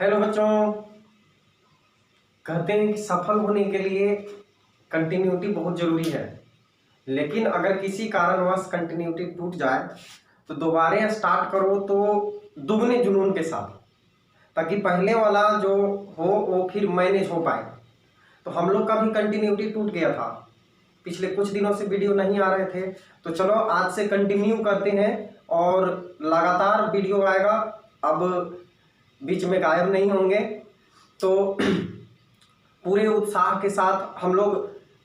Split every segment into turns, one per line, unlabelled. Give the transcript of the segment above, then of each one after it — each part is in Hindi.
हेलो बच्चों, कहते हैं कि सफल होने के लिए कंटिन्यूटी बहुत ज़रूरी है। लेकिन अगर किसी कारणवश कंटिन्यूटी टूट जाए तो दोबारा स्टार्ट करो तो दुगने जुनून के साथ, ताकि पहले वाला जो हो वो फिर मैनेज हो पाए। तो हम लोग का भी कंटिन्यूटी टूट गया था, पिछले कुछ दिनों से वीडियो नहीं आ रहे थे। तो चलो आज से कंटिन्यू करते हैं और लगातार वीडियो आएगा। अब बीच में गायब नहीं होंगे। तो पूरे उत्साह के साथ हम लोग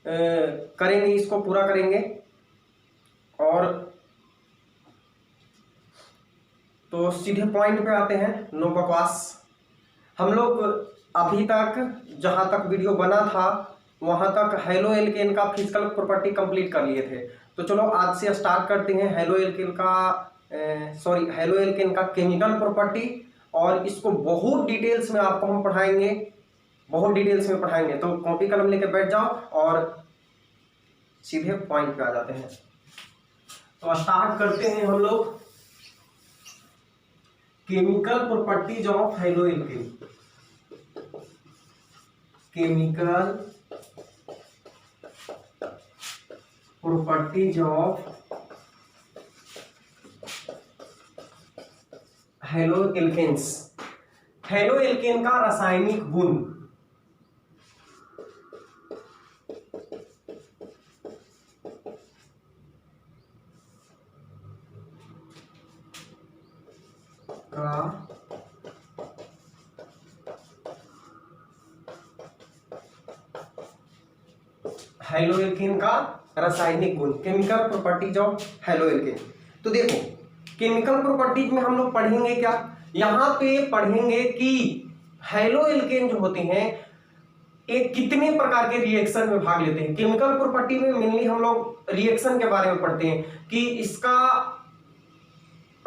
करेंगे, इसको पूरा करेंगे। और तो सीधे पॉइंट पे आते हैं, नो बकवास। हम लोग अभी तक जहाँ तक वीडियो बना था वहाँ तक हेलो एल्केन का फिजिकल प्रॉपर्टी कंप्लीट कर लिए थे। तो चलो आज से स्टार्ट करते हैं हेलो एल्केन का केमिकल प्रॉपर्टी। और इसको बहुत डिटेल्स में आपको हम पढ़ाएंगे, बहुत डिटेल्स में पढ़ाएंगे। तो कॉपी कलम लेके बैठ जाओ और सीधे पॉइंट पे आ जाते हैं। तो स्टार्ट करते हैं हम लोग chemical properties of halo alkane. Chemical properties of halo alkanes. Halo alkane का रासायनिक गुण। हेलो एल्केन का रासायनिक गुण, chemical properties of halo alkane. तो देखो केमिकल प्रॉपर्टीज में हम लोग पढ़ेंगे क्या, यहाँ पे पढ़ेंगे कि हेलो एल्केन जो होते हैं एक कितने प्रकार के रिएक्शन में भाग लेते हैं। केमिकल प्रॉपर्टी में मेनली हम लोग रिएक्शन के बारे में पढ़ते हैं कि इसका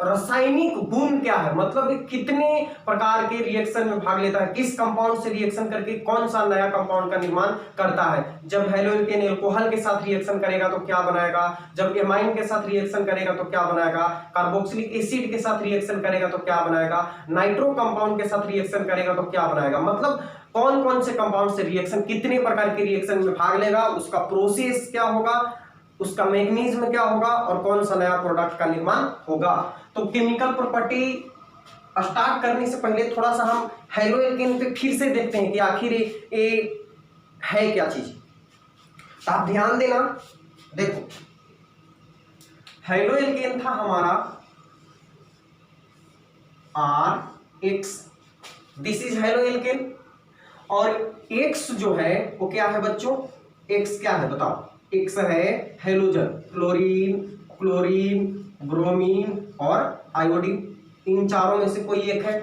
रासायनिक गुण क्या है, मतलब कितने प्रकार के रिएक्शन में भाग लेता है, किस कंपाउंड से रिएक्शन करके कौन सा नया कंपाउंड का निर्माण करता है। जब हेलो एल्केन अल्कोहल के साथ रिएक्शन करेगा तो क्या बनाएगा, जब एमाइन के साथ रिएक्शन करेगा तो क्या बनाएगा, कार्बोक्सिलिक एसिड के साथ रिएक्शन करेगा तो क्या बनाएगा, नाइट्रो कंपाउंड के साथ रिएक्शन करेगा तो क्या बनाएगा। मतलब कौन कौन से कंपाउंड से रिएक्शन, कितने प्रकार के रिएक्शन में भाग लेगा, उसका प्रोसेस क्या होगा, उसका मैकेनिज्म क्या होगा और कौन सा नया प्रोडक्ट का निर्माण होगा। तो केमिकल प्रॉपर्टी स्टार्ट करने से पहले थोड़ा सा हम हेलो एल्केन पे फिर से देखते हैं कि आखिर ये है क्या चीज। तो आप ध्यान देना, देखो हेलो एल्केन था हमारा RX, this is halo alkane. और X जो है वो क्या है बच्चों, X क्या है बताओ। X है हेलोजन, क्लोरीन, क्लोरीन, ब्रोमीन और आयोडीन, इन चारों में से कोई एक है।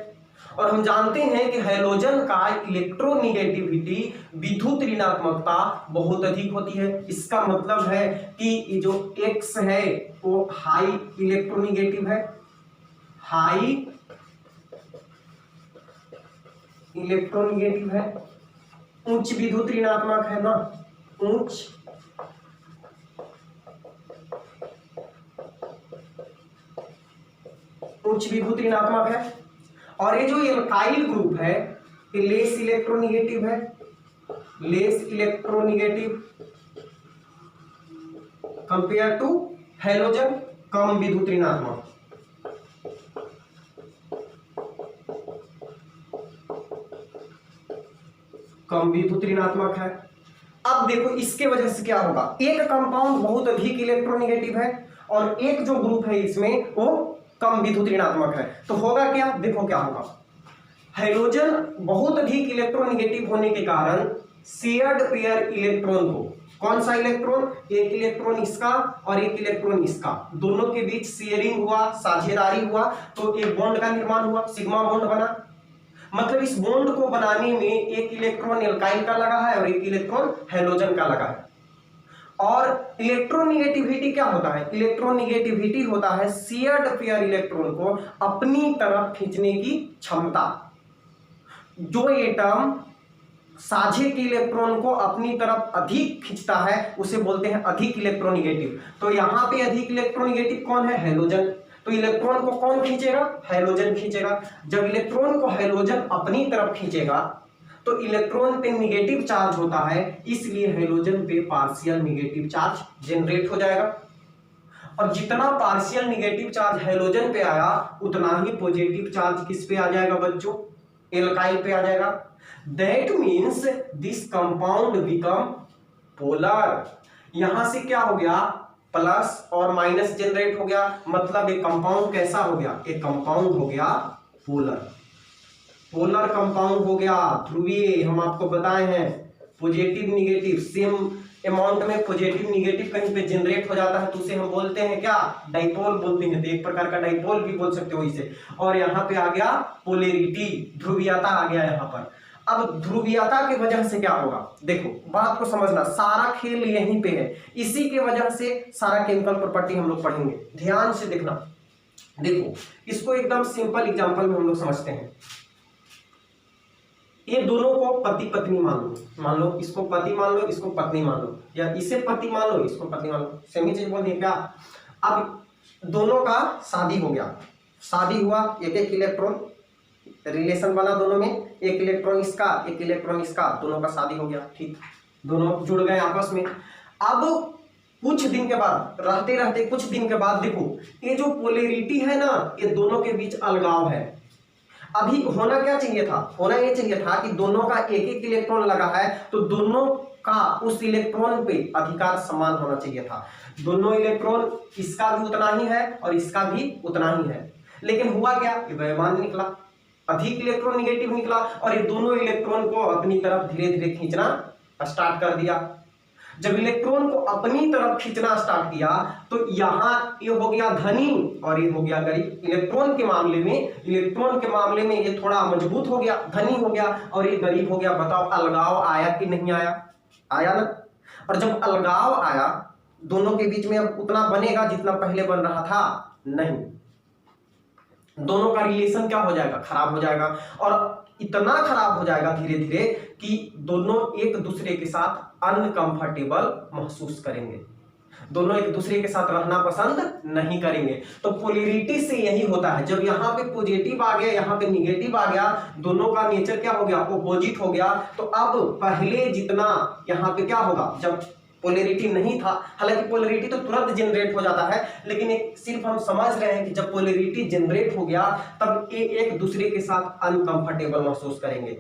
और हम जानते हैं कि हेलोजन का इलेक्ट्रोनिगेटिविटी, विद्युत ऋणात्मकता बहुत अधिक होती है। इसका मतलब है कि जो X है वो हाई इलेक्ट्रोनिगेटिव है, हाई इलेक्ट्रोनिगेटिव है, उच्च विद्युत ऋणात्मक है ना, उच्च विद्युत ऋणात्मक है। और ये जो एल्काइल ग्रुप है ये लेस इलेक्ट्रोनिगेटिव है, less electronegative compare to halogen, कम विद्युत ऋणात्मक। कम विद्युत ऋणात्मक है। अब देखो इसके वजह से क्या होगा, एक कंपाउंड बहुत अधिक इलेक्ट्रोनिगेटिव है और एक जो ग्रुप है इसमें वो कम विद्युत ऋणात्मक है। तो होगा क्या, देखो क्या होगा। हाइड्रोजन बहुत अधिक इलेक्ट्रोनिगेटिव होने के कारण शेयर्ड पेयर इलेक्ट्रॉन को, कौन सा इलेक्ट्रॉन, एक इलेक्ट्रॉन इसका और एक इलेक्ट्रॉन इसका, दोनों के बीच शेयरिंग हुआ, साझेदारी हुआ, तो एक बॉन्ड का निर्माण हुआ, सिग्मा बॉन्ड बना। मतलब इस बॉन्ड को बनाने में एक इलेक्ट्रॉन एल्काइल का लगा है और एक इलेक्ट्रॉन हेलोजन का लगा है। और इलेक्ट्रोनिगेटिविटी क्या होता है, इलेक्ट्रोनिगेटिविटी होता है शेयर्ड पेयर इलेक्ट्रॉन को अपनी तरफ खींचने की क्षमता। जो एटम साझे के इलेक्ट्रॉन को अपनी तरफ अधिक खींचता है उसे बोलते हैं अधिक इलेक्ट्रोनिगेटिव। तो यहां पे अधिक इलेक्ट्रोनिगेटिव कौन है, हेलोजन। तो इलेक्ट्रॉन को कौन खींचेगा? हैलोजन खींचेगा। जब इलेक्ट्रॉन को हैलोजन अपनी तरफ खींचेगा तो इलेक्ट्रॉन पे निगेटिव चार्ज होता है, इसलिए हैलोजन पे पार्शियल निगेटिव चार्ज जनरेट हो जाएगा। और जितना पार्शियल निगेटिव चार्ज हैलोजन पे आया उतना ही पॉजिटिव चार्ज किस पे आ जाएगा बच्चों? एल्काइल पे आ जाएगा। That means this compound become polar. यहां से क्या हो गया? प्लस और माइनस जनरेट हो गया, मतलब एक कंपाउंड कैसा हो गया? एक कंपाउंड हो गया पोलर। पोलर कंपाउंड हो गया, ध्रुवीय। हम आपको बताए हैं पॉजिटिव निगेटिव सेम अमाउंट में पॉजिटिव निगेटिव कहीं पे जनरेट हो जाता है तो उसे हम बोलते हैं क्या? डाइपोल बोलते हैं। तो एक प्रकार का डाइपोल भी बोल सकते हो इसे। और यहाँ पे आ गया पोलैरिटी, ध्रुवीयता आ गया यहाँ पर। अब ध्रुवीयता की वजह से क्या होगा? देखो बात को समझना, सारा खेल यहीं पे है। इसी के वजह से सारा केमिकल प्रॉपर्टी हम लोग पढ़ेंगे, ध्यान से देखना। देखो इसको एकदम सिंपल एग्जांपल में हम लोग समझते हैं। ये दोनों को पति पत्नी मान लो इसको पति मान लो, इसको पत्नी मान लो, या इसे पति मान लो, इसको पत्नी मान लो, सेम ही चीज बोल दी क्या? अब दोनों का शादी हो गया, शादी हुआ, एक एक इलेक्ट्रॉन रिलेशन बना दोनों में, एक इलेक्ट्रॉन इसका एक इलेक्ट्रॉन इसका, दोनों का शादी हो गया, ठीक, दोनों जुड़ गए आपस में। अब कुछ दिन के बाद, रहते रहते कुछ दिन के बाद देखो ये जो पोलैरिटी है ना, ये दोनों के बीच अलगाव है। अभी होना क्या चाहिए था? होना ये चाहिए था कि दोनों का एक एक इलेक्ट्रॉन लगा है तो दोनों का उस इलेक्ट्रॉन पे अधिकार समान होना चाहिए था। दोनों इलेक्ट्रॉन, इसका भी उतना ही है और इसका भी उतना ही है, लेकिन हुआ क्या? ये बेईमान निकला, अधिक इलेक्ट्रॉन निगेटिव निकला और ये दोनों इलेक्ट्रॉन को अपनी तरफ धीरे धीरे खींचना स्टार्ट कर दिया। जब इलेक्ट्रॉन को अपनी तरफ खींचना स्टार्ट किया तो यहाँ ये हो गया धनी और ये हो गया गरीब। इलेक्ट्रॉन के मामले में ये थोड़ा मजबूत हो गया, धनी हो गया, और ये गरीब हो गया। बताओ अलगाव आया कि नहीं आया? आया ना। और जब अलगाव आया दोनों के बीच में अब उतना बनेगा जितना पहले बन रहा था? नहीं, दोनों का रिलेशन क्या हो जाएगा? खराब हो जाएगा। और इतना खराब हो जाएगा धीरे धीरे कि दोनों एक दूसरे के साथ अनकंफर्टेबल महसूस करेंगे, दोनों एक दूसरे के साथ रहना पसंद नहीं करेंगे। तो पोलैरिटी से यही होता है, जब यहाँ पे पॉजिटिव आ गया, यहाँ पे निगेटिव आ गया, दोनों का नेचर क्या हो गया? अपोजिट हो गया। तो अब पहले जितना यहाँ पे क्या होगा? जब पोलैरिटी नहीं था, हालांकि पोलैरिटी तो तुरंत जनरेट हो जाता है, लेकिन एक सिर्फ हम समझ रहे हैं कि जब पोलैरिटी जनरेट हो गया तब ये एक दूसरे के साथ अनकंफर्टेबल महसूस करेंगे।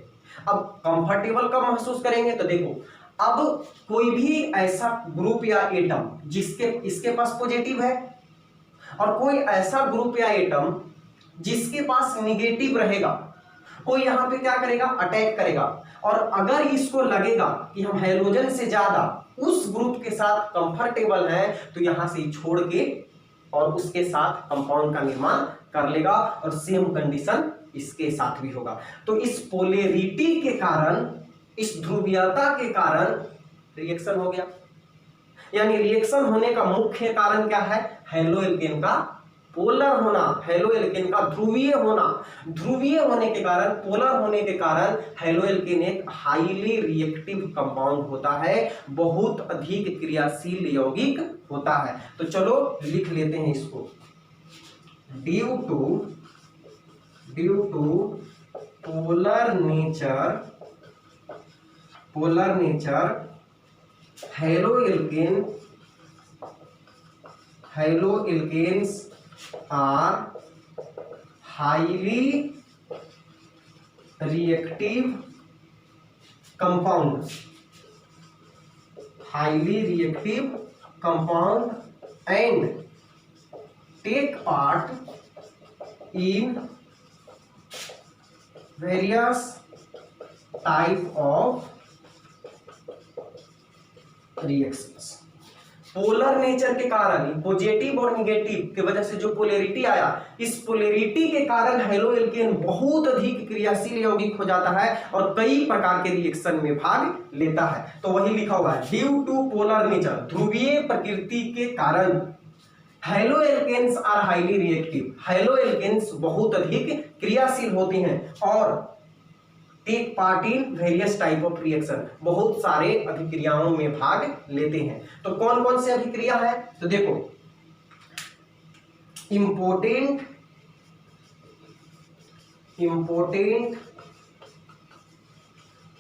अब कंफर्टेबल कब महसूस करेंगे? तो देखो अब कोई भी ऐसा ग्रुप या एटम इसके पास पॉजिटिव है और कोई ऐसा ग्रुप या एटम जिसके पास निगेटिव रहेगा, वो यहाँ पे क्या करेगा? अटैक करेगा। और अगर इसको लगेगा कि हम हैलोजन से ज्यादा उस ग्रुप के साथ कंफर्टेबल हैं तो यहां से छोड़ के और उसके साथ कंपाउंड का निर्माण कर लेगा, और सेम कंडीशन इसके साथ भी होगा। तो इस पोलैरिटी के कारण, इस ध्रुवीयता के कारण रिएक्शन हो गया। यानी रिएक्शन होने का मुख्य कारण क्या है? हैलो एल्केन का पोलर होना, हैलो एल्केन का ध्रुवीय होना। ध्रुवीय होने के कारण, पोलर होने के कारण हैलो एल्केन एक हाईली रिएक्टिव कंपाउंड होता है, बहुत अधिक क्रियाशील यौगिक होता है। तो चलो लिख लेते हैं इसको। Due to polar nature halo alkanes are highly reactive compound and take part in various type of reactions। Polar nature के कारण, पॉजिटिव और निगेटिव के वजह से जो पोलैरिटी आया, इस पोलैरिटी के कारण हैलो एल्केन बहुत अधिक क्रियाशील यौगिक हो जाता है और कई प्रकार के रिएक्शन में भाग लेता है। तो वही लिखा हुआ है, ड्यू टू पोलर नेचर, ध्रुवीय प्रकृति के कारण halo alkanes are highly reactive, halo alkanes बहुत अधिक क्रियाशील होते हैं और take part in various type of reaction, बहुत सारे अभिक्रियाओं में भाग लेते हैं। तो कौन कौन से अभिक्रिया है? तो देखो इम्पोर्टेंट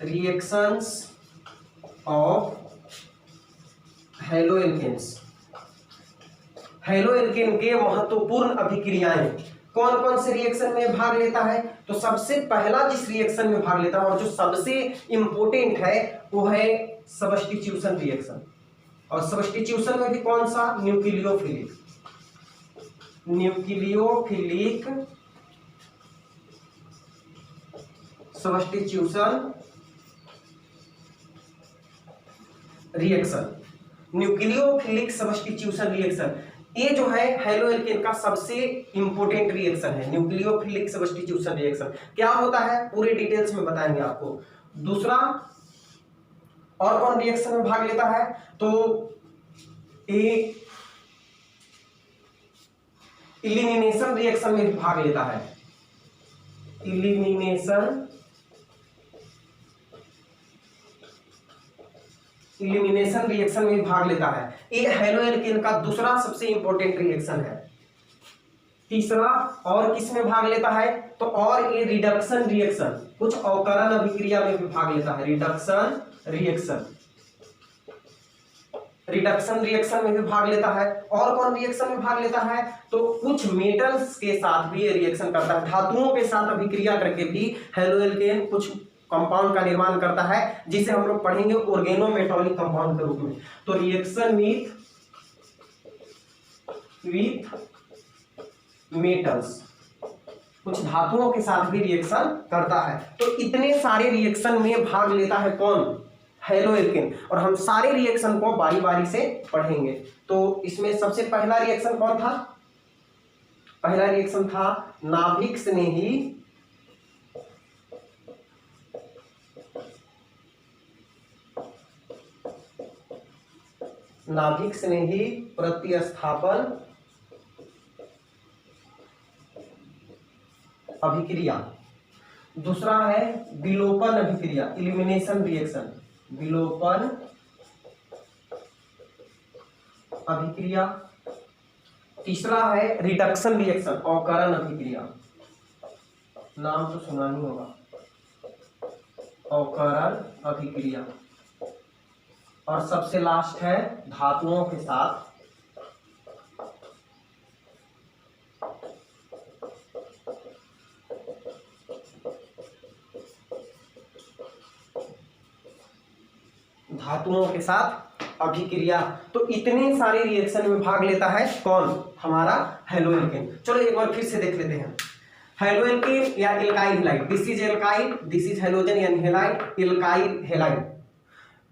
रिएक्शंस ऑफ हैलोएल्केन्स। हैलोएल्केन के महत्वपूर्ण अभिक्रियाएं कौन कौन से रिएक्शन में भाग लेता है? तो सबसे पहला जिस रिएक्शन में भाग लेता है और जो सबसे इंपॉर्टेंट है वो है सब्स्टिट्यूशन रिएक्शन। और सब्स्टिट्यूशन में भी कौन सा? Nucleophilic substitution reaction. Nucleophilic substitution reaction ये जो है हैलोएल्केन का सबसे इंपॉर्टेंट रिएक्शन है। न्यूक्लियोफिलिक सब्स्टिट्यूशन रिएक्शन क्या होता है पूरे डिटेल्स में बताएंगे आपको। दूसरा और कौन रिएक्शन में भाग लेता है? तो एलिमिनेशन रिएक्शन में भाग लेता है। इलिमिनेशन रिएक्शन में भाग लेता है। ये हैलोएल्केन का दूसरा सबसे इंपॉर्टेंट रिएक्शन है। तीसरा और किस में भाग लेता है? तो और ये रिडक्शन रिएक्शन, कुछ अवकरण अभिक्रिया में भी भाग लेता है। रिडक्शन रिएक्शन में भी भाग लेता है। और कौन रिएक्शन में भाग लेता है? तो कुछ मेटल्स के साथ भी ये रिएक्शन करता है। धातुओं के साथ अभिक्रिया करके भी हैलोएल्केन कुछ कंपाउंड का निर्माण करता है जिसे हम लोग पढ़ेंगे ऑर्गेनोमेटॉलिक कंपाउंड के रूप में। तो रिएक्शन विथ मेटल्स, कुछ धातुओं के साथ भी रिएक्शन करता है। तो इतने सारे रिएक्शन में भाग लेता है कौन? हैलोएल्केन। और हम सारे रिएक्शन को बारी बारी से पढ़ेंगे। तो इसमें सबसे पहला रिएक्शन कौन था? पहला रिएक्शन था नाभिक स्नेही प्रतिस्थापन अभिक्रिया। दूसरा है विलोपन अभिक्रिया, इलिमिनेशन रिएक्शन, विलोपन अभिक्रिया। तीसरा है रिडक्शन रिएक्शन, अवकरण अभिक्रिया, नाम तो सुना ही होगा, अवकरण अभिक्रिया। और सबसे लास्ट है धातुओं के साथ अभिक्रिया। तो इतने सारे रिएक्शन में भाग लेता है कौन? हमारा हैलोएल्केन। चलो एक बार फिर से देख लेते हैं। हैलोएल्केन या alkyl halide, this is alkyl, this is halogen यानी हैलाइड, एल्काइल हैलाइड।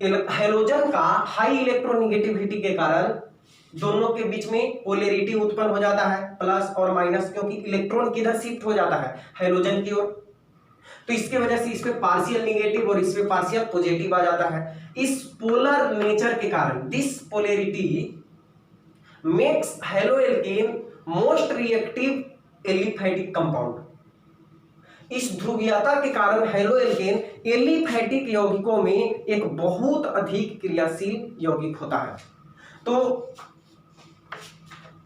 हैलोजन का हाई इलेक्ट्रोनेगेटिविटी के कारण दोनों के बीच में पोलैरिटी उत्पन्न हो जाता है, प्लस और माइनस, क्योंकि इलेक्ट्रॉन किधर शिफ्ट हो जाता है? हैलोजन की ओर। तो इसके वजह से इस पे पार्शियल नेगेटिव और इस पे पार्शियल पॉजिटिव आ जाता है। इस पोलर नेचर के कारण, this polarity makes haloalkane most reactive aliphatic compound. इस ध्रुवीयता के कारण हैलोएल्केन एलिफैटिक यौगिकों में एक बहुत अधिक क्रियाशील यौगिक होता है। तो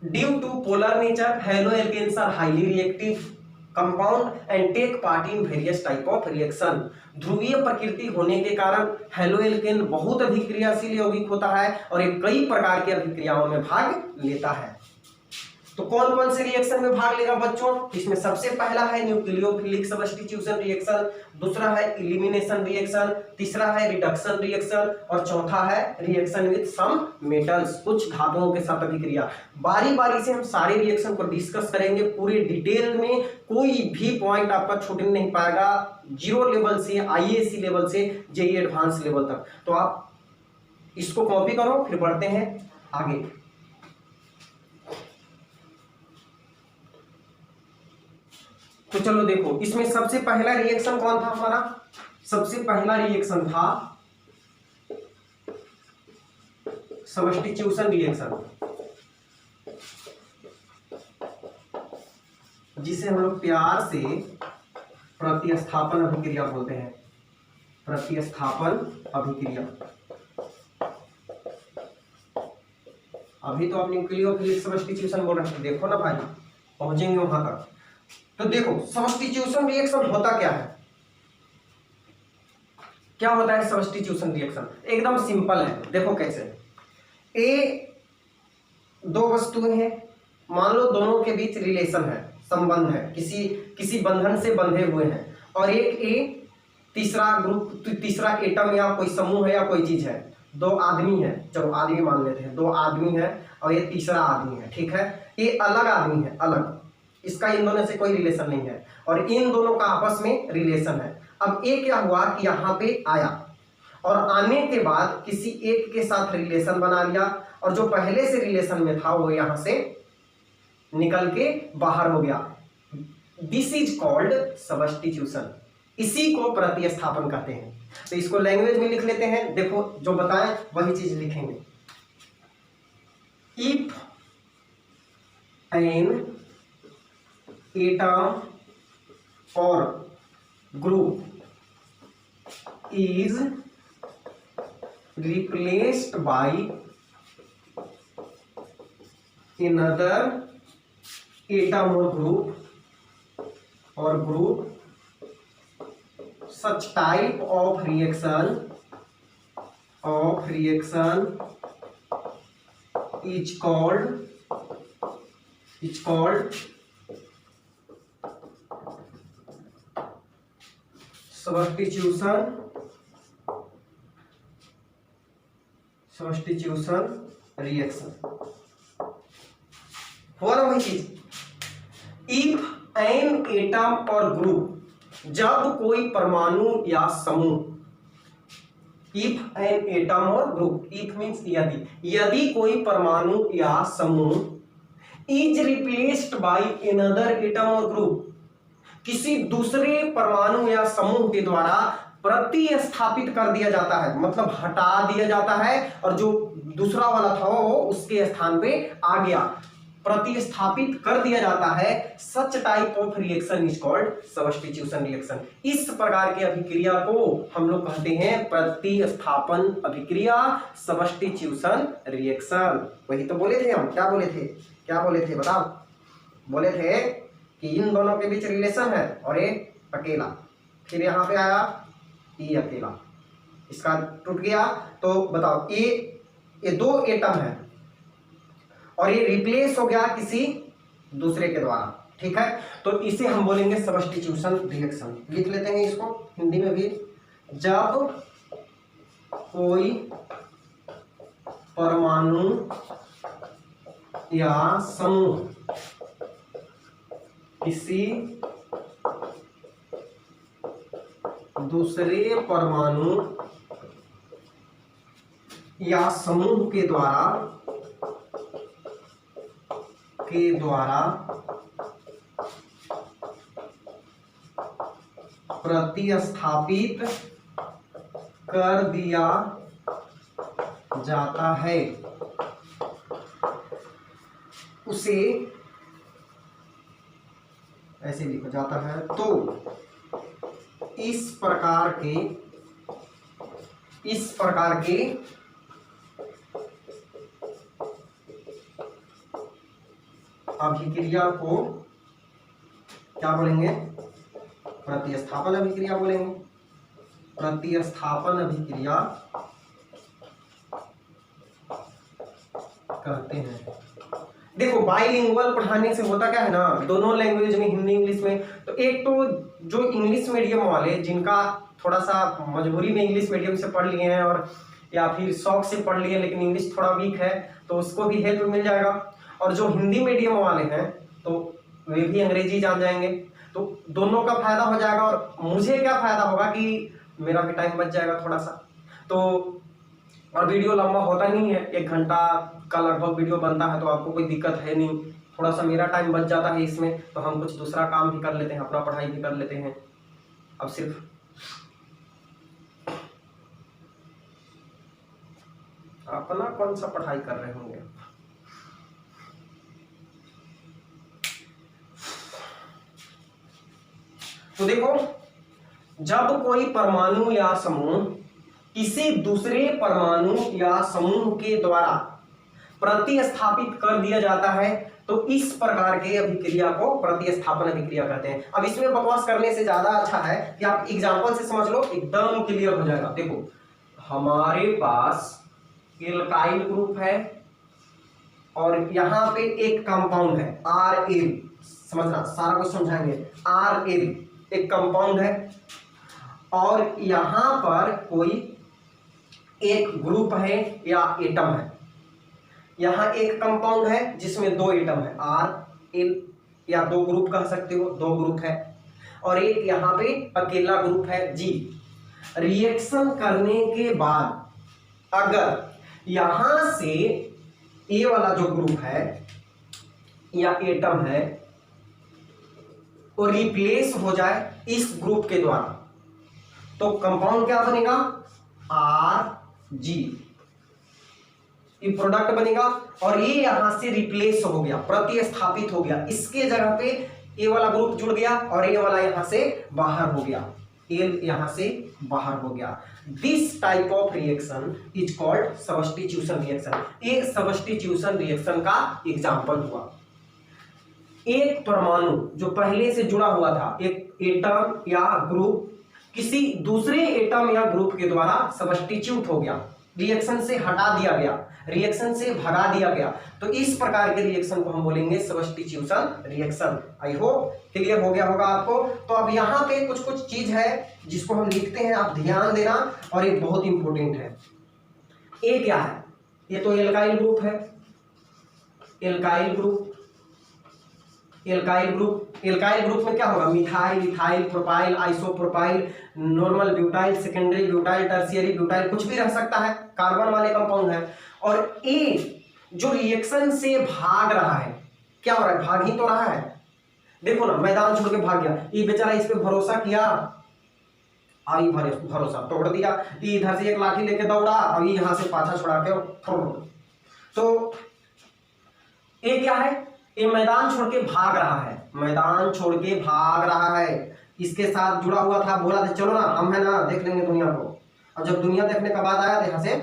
due to polar nature haloalkanes are highly reactive compound and take part in various type of reaction. ध्रुवीय प्रकृति होने के कारण हैलोएल्केन बहुत अधिक क्रियाशील यौगिक होता है और एक कई प्रकार की अभिक्रियाओं में भाग लेता है। तो कौन कौन से रिएक्शन में भाग लेगा बच्चों? इसमें सबसे पहला है न्यूक्लियोफिलिक सब्स्टिट्यूशन रिएक्शन, दूसरा है इलिमिनेशन रिएक्शन, तीसरा है रिडक्शन रिएक्शन और चौथा है रिएक्शन विद सम मेटल्स, कुछ धातुओं के साथ अभिक्रिया। बारी बारी से हम सारे रिएक्शन को डिस्कस करेंगे पूरे डिटेल में, कोई भी पॉइंट आपका छूटने नहीं पाएगा, जीरो लेवल से आईएएससी लेवल से जेईई एडवांस लेवल तक। तो आप इसको कॉपी करो, फिर बढ़ते हैं आगे। तो चलो देखो, इसमें सबसे पहला रिएक्शन कौन था हमारा? सबसे पहला रिएक्शन था सब्स्टिट्यूशन रिएक्शन, जिसे हम लोग प्यार से प्रतिस्थापन अभिक्रिया बोलते हैं। प्रतिस्थापन अभिक्रिया, अभी तो आप न्यूक्लियोफिलिक सब्स्टिट्यूशन बोल रहे थे, देखो ना भाई पहुंचेंगे वहां तक। तो देखो सब्स्टिट्यूशन रिएक्शन होता क्या है, क्या होता है सब्स्टिट्यूशन रिएक्शन, एकदम सिंपल है। देखो कैसे, ए दो वस्तुएं हैं, मान लो दोनों के बीच रिलेशन है, संबंध है, किसी बंधन से बंधे हुए हैं, और एक ए तीसरा ग्रुप, तीसरा एटम या कोई समूह है या कोई चीज है, दो आदमी है, चलो आदमी मान लेते हैं, दो आदमी है और ये तीसरा आदमी है, ठीक है। ये अलग आदमी है, अलग, इसका इन दोनों से कोई रिलेशन नहीं है, और इन दोनों का आपस में रिलेशन है। अब ये क्या हुआ कि यहाँ पे आया और आने के बाद किसी एक के साथ रिलेशन बना लिया, और जो पहले से रिलेशन में था वो यहां से निकल के बाहर हो गया। दिस इज कॉल्ड सब्स्टिट्यूशन, इसी को प्रतिस्थापन कहते हैं। तो इसको लैंग्वेज में लिख लेते हैं, देखो जो बताएं वही चीज लिखेंगे। इफ एन एटम और group is replaced by another atom or group such type of reaction is called substitution reaction. हुआ ना वही चीज। इफ एन एटम और ग्रुप, जब कोई परमाणु या समूह, इफ एन एटम और ग्रुप, इफ मीन्स यदि कोई परमाणु या समूह is replaced by another atom और ग्रुप, किसी दूसरे परमाणु या समूह के द्वारा प्रतिस्थापित कर दिया जाता है, मतलब हटा दिया जाता है, और जो दूसरा वाला था वो उसके स्थान पे आ गया, प्रतिस्थापित कर दिया जाता है। Such type of reaction is called substitution reaction. इस प्रकार की अभिक्रिया को हम लोग कहते हैं प्रतिस्थापन अभिक्रिया, सब्स्टिट्यूशन रिएक्शन। वही तो बोले थे हम, क्या बोले थे बताओ? बोले थे कि इन दोनों के बीच रिलेशन है और ये अकेला, फिर यहाँ पे आया ये अकेला, इसका टूट गया, तो बताओ ये दो एटम है और ये रिप्लेस हो गया किसी दूसरे के द्वारा, ठीक है। तो इसे हम बोलेंगे सब्स्टिट्यूशन रिएक्शन। लिख लेते हैं इसको हिंदी में भी। जब कोई परमाणु या समूह किसी दूसरे परमाणु या समूह के द्वारा प्रतिस्थापित कर दिया जाता है, उसे ऐसे लिखा जाता है। तो इस प्रकार के अभिक्रिया को क्या बोलेंगे? प्रतिस्थापन अभिक्रिया बोलेंगे। प्रतिस्थापन अभिक्रिया कहते हैं। देखो बाइलिंगुअल पढ़ाने से होता क्या है ना, दोनों लैंग्वेज में, हिंदी इंग्लिश में, तो एक तो जो इंग्लिश मीडियम वाले जिनका थोड़ा सा मजबूरी में इंग्लिश मीडियम से पढ़ लिए हैं और या फिर शौक से पढ़ लिए लेकिन इंग्लिश थोड़ा वीक है, तो उसको भी हेल्प मिल जाएगा। और जो हिंदी मीडियम वाले हैं तो वे भी अंग्रेजी जान जाएंगे, तो दोनों का फायदा हो जाएगा। और मुझे क्या फायदा होगा कि मेरा भी टाइम बच जाएगा थोड़ा सा, तो और वीडियो लंबा होता नहीं है, 1 घंटा का लगभग वीडियो बनता है, तो आपको कोई दिक्कत है नहीं। थोड़ा सा मेरा टाइम बच जाता है इसमें, तो हम कुछ दूसरा काम भी कर लेते हैं, अपना पढ़ाई भी कर लेते हैं। अब सिर्फ अपना कौन सा पढ़ाई कर रहे होंगे। तो देखो, जब कोई परमाणु या समूह किसी दूसरे परमाणु या समूह के द्वारा प्रतिस्थापित कर दिया जाता है, तो इस प्रकार के अभिक्रिया को प्रतिस्थापन अभिक्रिया कहते हैं। अब इसमें बकवास करने से ज्यादा अच्छा है कि आप एग्जांपल से समझ लो, एकदम क्लियर हो जाएगा। देखो हमारे पास एल्काइल ग्रुप है और यहां पे एक कंपाउंड है Rl, समझना सारा कुछ समझाएंगे। Rl एक कंपाउंड है और यहां पर कोई एक ग्रुप है या एटम है। यहां एक कंपाउंड है जिसमें दो एटम है Rl, या दो ग्रुप कह सकते हो, दो ग्रुप है, और एक यहां पे अकेला ग्रुप है G। रिएक्शन करने के बाद अगर यहां से ए वाला जो ग्रुप है या एटम है वो रिप्लेस हो जाए इस ग्रुप के द्वारा, तो कंपाउंड क्या बनेगा? Rg, ये प्रोडक्ट बनेगा। और ये यहां से रिप्लेस हो गया, प्रतिस्थापित हो गया, इसके जगह पे ए वाला ग्रुप जुड़ गया और ए वाला यहां से बाहर हो गया, एल यहां से बाहर हो गया। This type of reaction is called substitution reaction. ये सब्स्टिट्यूशन रिएक्शन का एग्जांपल हुआ। एक परमाणु जो पहले से जुड़ा हुआ था, एक एटम या ग्रुप किसी दूसरे एटम या ग्रुप के द्वारा सब्स्टिट्यूट हो गया, रिएक्शन से हटा दिया गया, रिएक्शन से भगा दिया गया, तो इस प्रकार के रिएक्शन को हम बोलेंगे substitution reaction. I hope clear हो गया होगा आपको। तो अब यहाँ पे कुछ कुछ चीज है जिसको हम लिखते हैं, आप ध्यान देना, और ये बहुत इंपॉर्टेंट है। ये क्या है? ये तो एल्काइल ग्रुप है, एल्काइल ग्रुप। एल्काइल ग्रुप में क्या होगा? Methyl, ethyl, propyl, isopropyl, normal butyl, secondary butyl, tertiary butyl, कुछ भी रह सकता है, कार्बन वाले कंपाउंड है। और ए जो रिएक्शन से भाग रहा है, क्या हो रहा है? भाग ही तो रहा है। देखो ना, मैदान छोड़ के भाग गया, ये बेचारा इस पे भरोसा किया, आई भरोसा तोड़ दिया, इधर से एक लाठी लेके दौड़ा और यहां से पाछा छुड़ा के, तो ये क्या है? ये मैदान छोड़ के भाग रहा है, मैदान छोड़ के भाग रहा है, इसके साथ जुड़ा हुआ था, बोला था चलो ना हम है ना देख लेंगे दुनिया को, और जब दुनिया देखने का बाद आया तो यहाँ से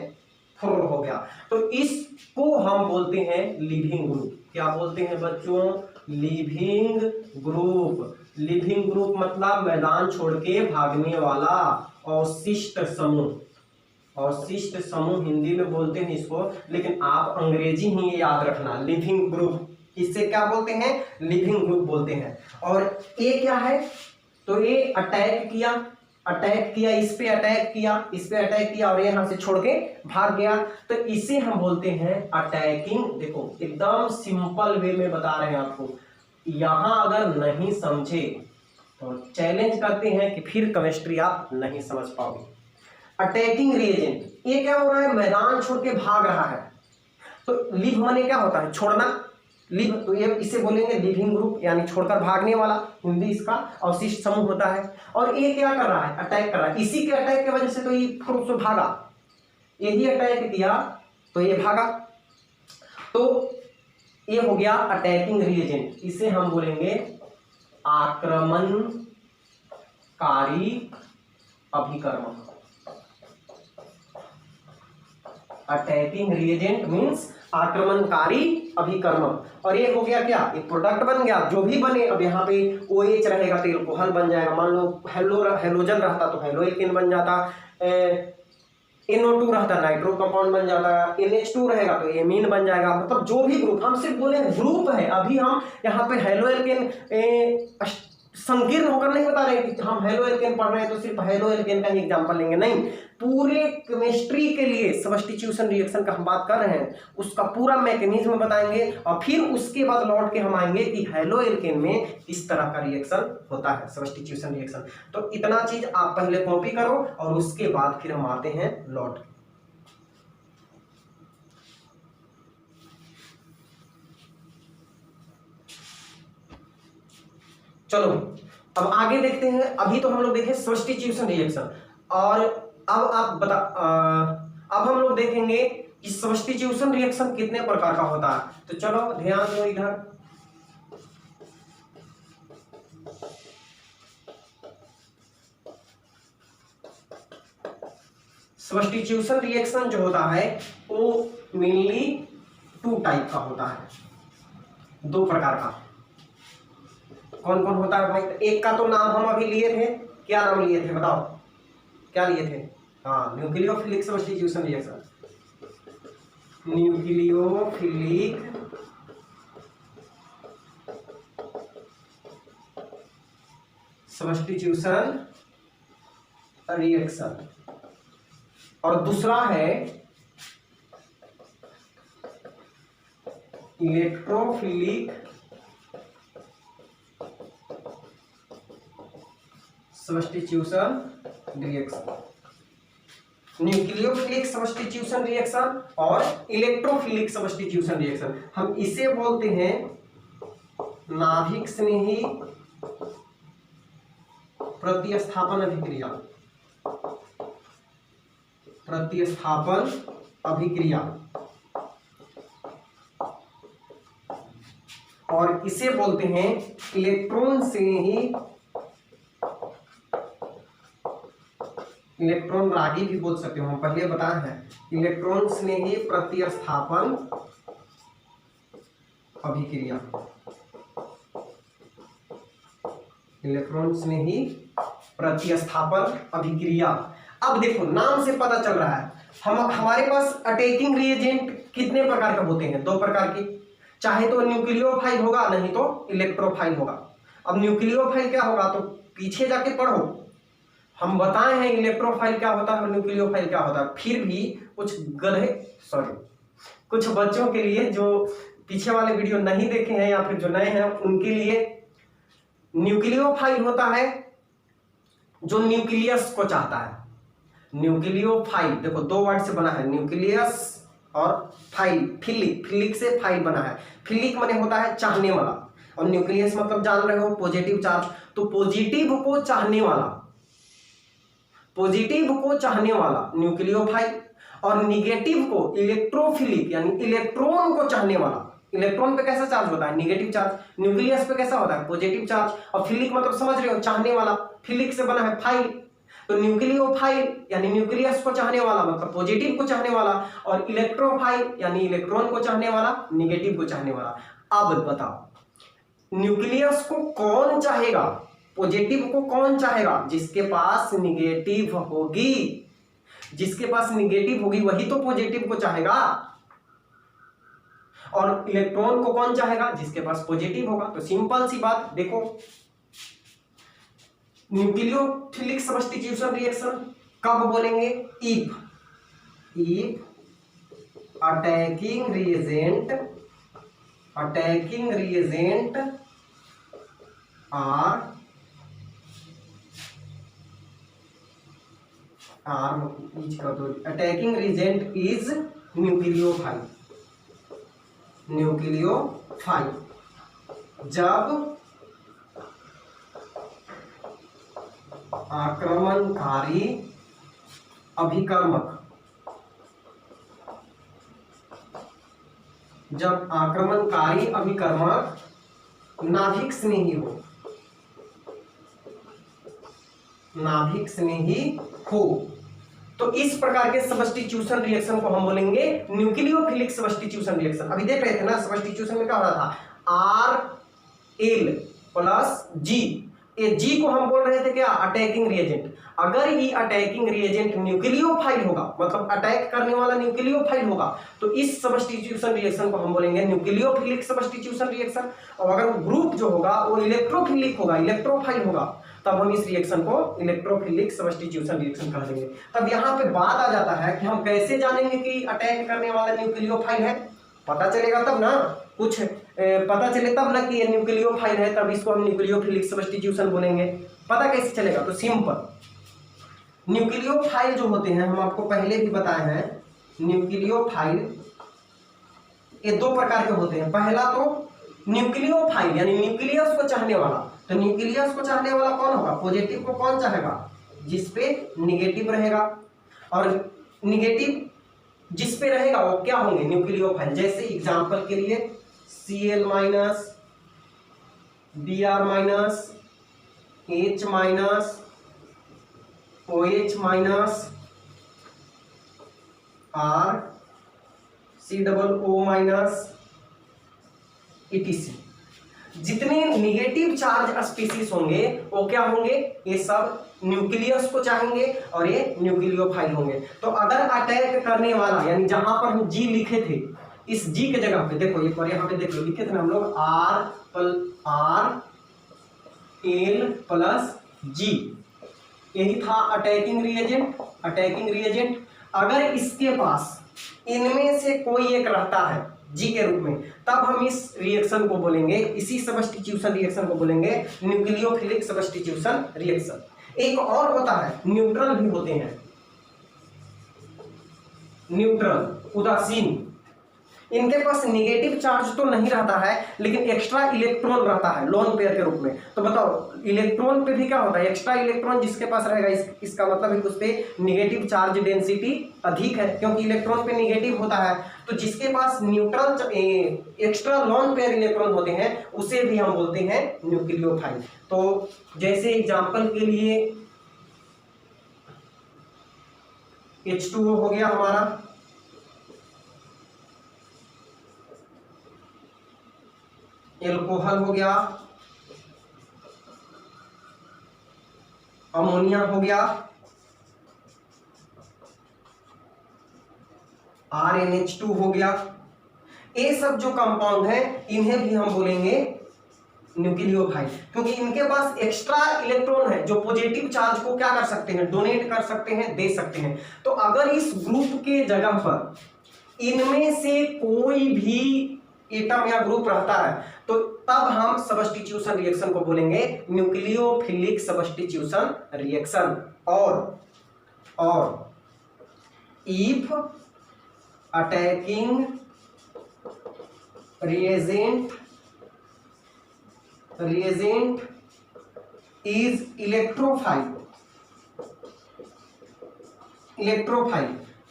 फुर हो गया। तो इसको हम बोलते हैं लिविंग ग्रुप। क्या बोलते हैं बच्चों? Leaving group. लिविंग ग्रुप मतलब मैदान छोड़ के भागने वाला अवशिष्ट समूह। अवशिष्ट समूह हिंदी में बोलते हैं इसको, लेकिन आप अंग्रेजी ही याद रखना, लिविंग ग्रुप। इससे क्या बोलते हैं? लिविंग ग्रुप बोलते हैं। और ये क्या है? तो ये अटैक किया, इस पे अटैक किया और यहां से छोड़ के भाग गया, तो इसे हम बोलते हैं अटैकिंग। देखो एकदम सिंपल वे में बता रहे हैं आपको, यहां अगर नहीं समझे तो चैलेंज करते हैं कि फिर केमिस्ट्री आप नहीं समझ पाओगे। अटैकिंग रिएजेंट, ये क्या हो रहा है? मैदान छोड़ के भाग रहा है। तो लिव माने क्या होता है? छोड़ना, लिव, तो ये इसे बोलेंगे लिविंग ग्रुप, यानी छोड़कर भागने वाला, हिंदी इसका अवशिष्ट समूह होता है। और ये क्या कर रहा है? अटैक कर रहा है। इसी के अटैक की वजह से तो ये फुर्र से भागा, यही अटैक किया तो ये भागा, तो ये हो गया अटैकिंग रिएजेंट। इसे हम बोलेंगे आक्रमणकारी अभिकर्मक। अटैकिंग रिएजेंट मींस आक्रमणकारी अभिकर्मक। और ये हो गया क्या? एक प्रोडक्ट बन गया, जो भी बने। अब यहाँ पे OH रहेगा तो एल्कोहल बन जाएगा। मान लो हेलोजन रहता तो हेलोएल्केन बन जाता, NO2 रहता नाइट्रो कंपाउंड बन जाता, NH2 रहेगा तो एमीन बन जाएगा। मतलब जो भी ग्रुप, हम सिर्फ बोले ग्रुप है, अभी हम यहाँ पे हेलोएल्केन संकीर्ण होकर नहीं बता रहे कि हम हेलोएल्केन पढ़ रहे हैं तो सिर्फ हेलोएल्केन का ही एग्जांपल लेंगे, नहीं, पूरे केमिस्ट्री के लिए सब्स्टिट्यूशन रिएक्शन का हम बात कर रहे हैं, उसका पूरा मैकेनिज्म बताएंगे, और फिर उसके बाद लौट के हम आएंगे कि हेलोएल्केन में इस तरह का रिएक्शन होता है, सब्स्टिट्यूशन रिएक्शन। तो इतना चीज आप पहले कॉपी करो और उसके बाद फिर हम आते हैं लौट। चलो अब आगे देखते हैं। अभी तो हम लोग देखें सब्स्टिट्यूशन रिएक्शन, और अब अब हम लोग देखेंगे कि सब्स्टिट्यूशन रिएक्शन कितने प्रकार का होता है। तो चलो ध्यान दो इधर। सब्स्टिट्यूशन रिएक्शन जो होता है वो मेनली टू टाइप का होता है, दो प्रकार का। कौन कौन होता है भाई? एक का तो नाम हम अभी लिए थे, क्या नाम लिए थे बताओ, क्या लिए थे? हाँ, nucleophilic substitution reaction. Nucleophilic substitution reaction. और दूसरा है electrophilic substitution reaction. Nucleophilic substitution reaction और इलेक्ट्रोफिलिक सब्स्टिट्यूशन रिएक्शन, हम इसे बोलते हैं नाभिक स्नेही प्रतिस्थापन अभिक्रिया। प्रतिस्थापन अभिक्रिया, और इसे बोलते हैं इलेक्ट्रॉन स्नेही, इलेक्ट्रॉन रागी भी बोल सकते हो, हम पहले बताए हैं, इलेक्ट्रॉन स्नेही प्रतिस्थापन अभिक्रिया। इलेक्ट्रॉन स्नेही प्रतिस्थापन अभिक्रिया। अब देखो नाम से पता चल रहा है, हमारे पास अटैकिंग रिएजेंट कितने प्रकार के होते हैं? दो प्रकार के, चाहे तो न्यूक्लियोफाइल होगा, नहीं तो इलेक्ट्रोफाइल होगा। अब न्यूक्लियोफाइल क्या होगा तो पीछे जाके पढ़ो, हम बताए हैं इलेक्ट्रोफाइल क्या होता है और न्यूक्लियोफाइल क्या होता है। फिर भी कुछ बच्चों के लिए जो पीछे वाले वीडियो नहीं देखे हैं या फिर जो नए हैं उनके लिए, न्यूक्लियोफाइल होता है जो न्यूक्लियस को चाहता है। न्यूक्लियोफाइल देखो दो वर्ड से बना है, न्यूक्लियस और फाइल, फिलिक से फाइल बना है। फिलिक माने होता है चाहने वाला, और न्यूक्लियस मतलब जान रहे हो पॉजिटिव चार्ज, तो पॉजिटिव को चाहने वाला न्यूक्लियोफाइल, और निगेटिव को इलेक्ट्रोफिलिक यानी इलेक्ट्रॉन को चाहने वाला। इलेक्ट्रॉन पे कैसा चार्ज होता है? Negative charge. न्यूक्लियस पे कैसा होता है? Positive charge. और फिलिक मतलब समझ रहे हो, चाहने वाला, फिलिक से बना है फाइल, तो न्यूक्लियोफाइल यानी न्यूक्लियस को चाहने वाला मतलब पॉजिटिव को चाहने वाला, और इलेक्ट्रोफाइल यानी इलेक्ट्रॉन को चाहने वाला, निगेटिव को चाहने वाला। अब बताओ न्यूक्लियस को कौन चाहेगा? पॉजिटिव को कौन चाहेगा? जिसके पास निगेटिव होगी, जिसके पास निगेटिव होगी वही तो पॉजिटिव को चाहेगा। और इलेक्ट्रॉन को कौन चाहेगा? जिसके पास पॉजिटिव होगा। तो सिंपल सी बात देखो, न्यूक्लियोफिलिक सब्स्टिट्यूशन रिएक्शन कब बोलेंगे? If attacking reagent are attacking reagent is nucleophile. जब आक्रमणकारी अभिकर्मक, नाभिक स्नेही हो, तो इस प्रकार के सब्स्टिट्यूशन रिएक्शन को हम बोलेंगे न्यूक्लियोफिलिक सब्स्टिट्यूशन रिएक्शन। अभी देख रहे थे ना सब्स्टिट्यूशन में क्या हो रहा था? Rl प्लस G, ये G को हम बोल रहे थे क्या? Attacking reagent. अगर ये अटैकिंग रिएजेंट न्यूक्लियोफाइल होगा, मतलब अटैक करने वाला न्यूक्लियोफाइल होगा, तो इस सब्स्टिट्यूशन रिएक्शन को हम बोलेंगे न्यूक्लियोफिलिक सब्स्टिट्यूशन रिएक्शन। और अगर ग्रुप जो होगा वो इलेक्ट्रोफिलिक होगा, इलेक्ट्रोफाइल होगा, तब हम इस रिएक्शन को इलेक्ट्रोफिलिक सब्स्टिट्यूशन रिएक्शन कह देंगे। तब यहाँ पे बात आ जाता है कि हम कैसे जानेंगे कि अटैक करने वाला न्यूक्लियोफाइल है? पता चलेगा तब ना, कुछ पता चले तब ना कि ये न्यूक्लियोफाइल है, तब इसको हम न्यूक्लियोफिलिक सब्स्टिट्यूशन बोलेंगे। पता कैसे चलेगा? तो सिंपल, न्यूक्लियोफाइल जो होते हैं हम आपको पहले भी बताए हैं, न्यूक्लियोफाइल ये दो प्रकार के होते हैं। पहला तो न्यूक्लियोफाइल यानी न्यूक्लियस को चाहने वाला, तो न्यूक्लियस को चाहने वाला कौन होगा? पॉजिटिव को कौन चाहेगा? जिसपे निगेटिव रहेगा, और निगेटिव जिस पे रहेगा वो क्या होंगे? न्यूक्लियोफाइल। जैसे एग्जांपल के लिए Cl minus, Br minus, H minus, OH minus, R COO minus ETC। जितने निगेटिव चार्ज स्पीसीज होंगे वो क्या होंगे, ये सब न्यूक्लियस को चाहेंगे और ये न्यूक्लियोफाइल होंगे। तो अगर अटैक करने वाला, यानी जहां पर हम जी लिखे थे, इस जी के जगह पे देखो एक बार यहाँ पे देख लो, लिखे थे ना हम लोग RL प्लस जी, यही था अटैकिंग रिएजेंट। अटैकिंग रिएजेंट अगर इसके पास इनमें से कोई एक रहता है जी के रूप में, तब हम इस रिएक्शन को बोलेंगे, इसी सब्स्टिट्यूशन रिएक्शन को बोलेंगे न्यूक्लियोफिलिक सब्स्टिट्यूशन रिएक्शन। एक और होता है, न्यूट्रल भी होते हैं, न्यूट्रल उदासीन। इनके पास नेगेटिव चार्ज तो नहीं रहता है, लेकिन एक्स्ट्रा इलेक्ट्रॉन रहता है लोन पेयर के रूप में। तो बताओ इलेक्ट्रॉन पे भी क्या होता है, एक्स्ट्रा इलेक्ट्रॉन जिसके पास रहेगा, इसका मतलब है कि उस पे नेगेटिव चार्ज डेंसिटी अधिक है, क्योंकि इलेक्ट्रॉन पे नेगेटिव होता है। तो जिसके पास neutral extra lone pair electron होते हैं उसे भी हम बोलते हैं न्यूक्लियोफाइल। तो जैसे एग्जाम्पल के लिए H2O हो गया हमारा, एल्कोहल हो गया, अमोनिया हो गया, RNH2 हो गया। ये सब जो कंपाउंड है इन्हें भी हम बोलेंगे न्यूक्लियोफाइल, क्योंकि इनके पास एक्स्ट्रा इलेक्ट्रॉन है जो पॉजिटिव चार्ज को क्या कर सकते हैं, डोनेट कर सकते हैं, दे सकते हैं। तो अगर इस ग्रुप के जगह पर इनमें से कोई भी एटम या ग्रुप रहता है तो तब हम सब्स्टिट्यूशन रिएक्शन को बोलेंगे न्यूक्लियोफिलिक सब्स्टिट्यूशन रिएक्शन। और if attacking reagent is electrophile,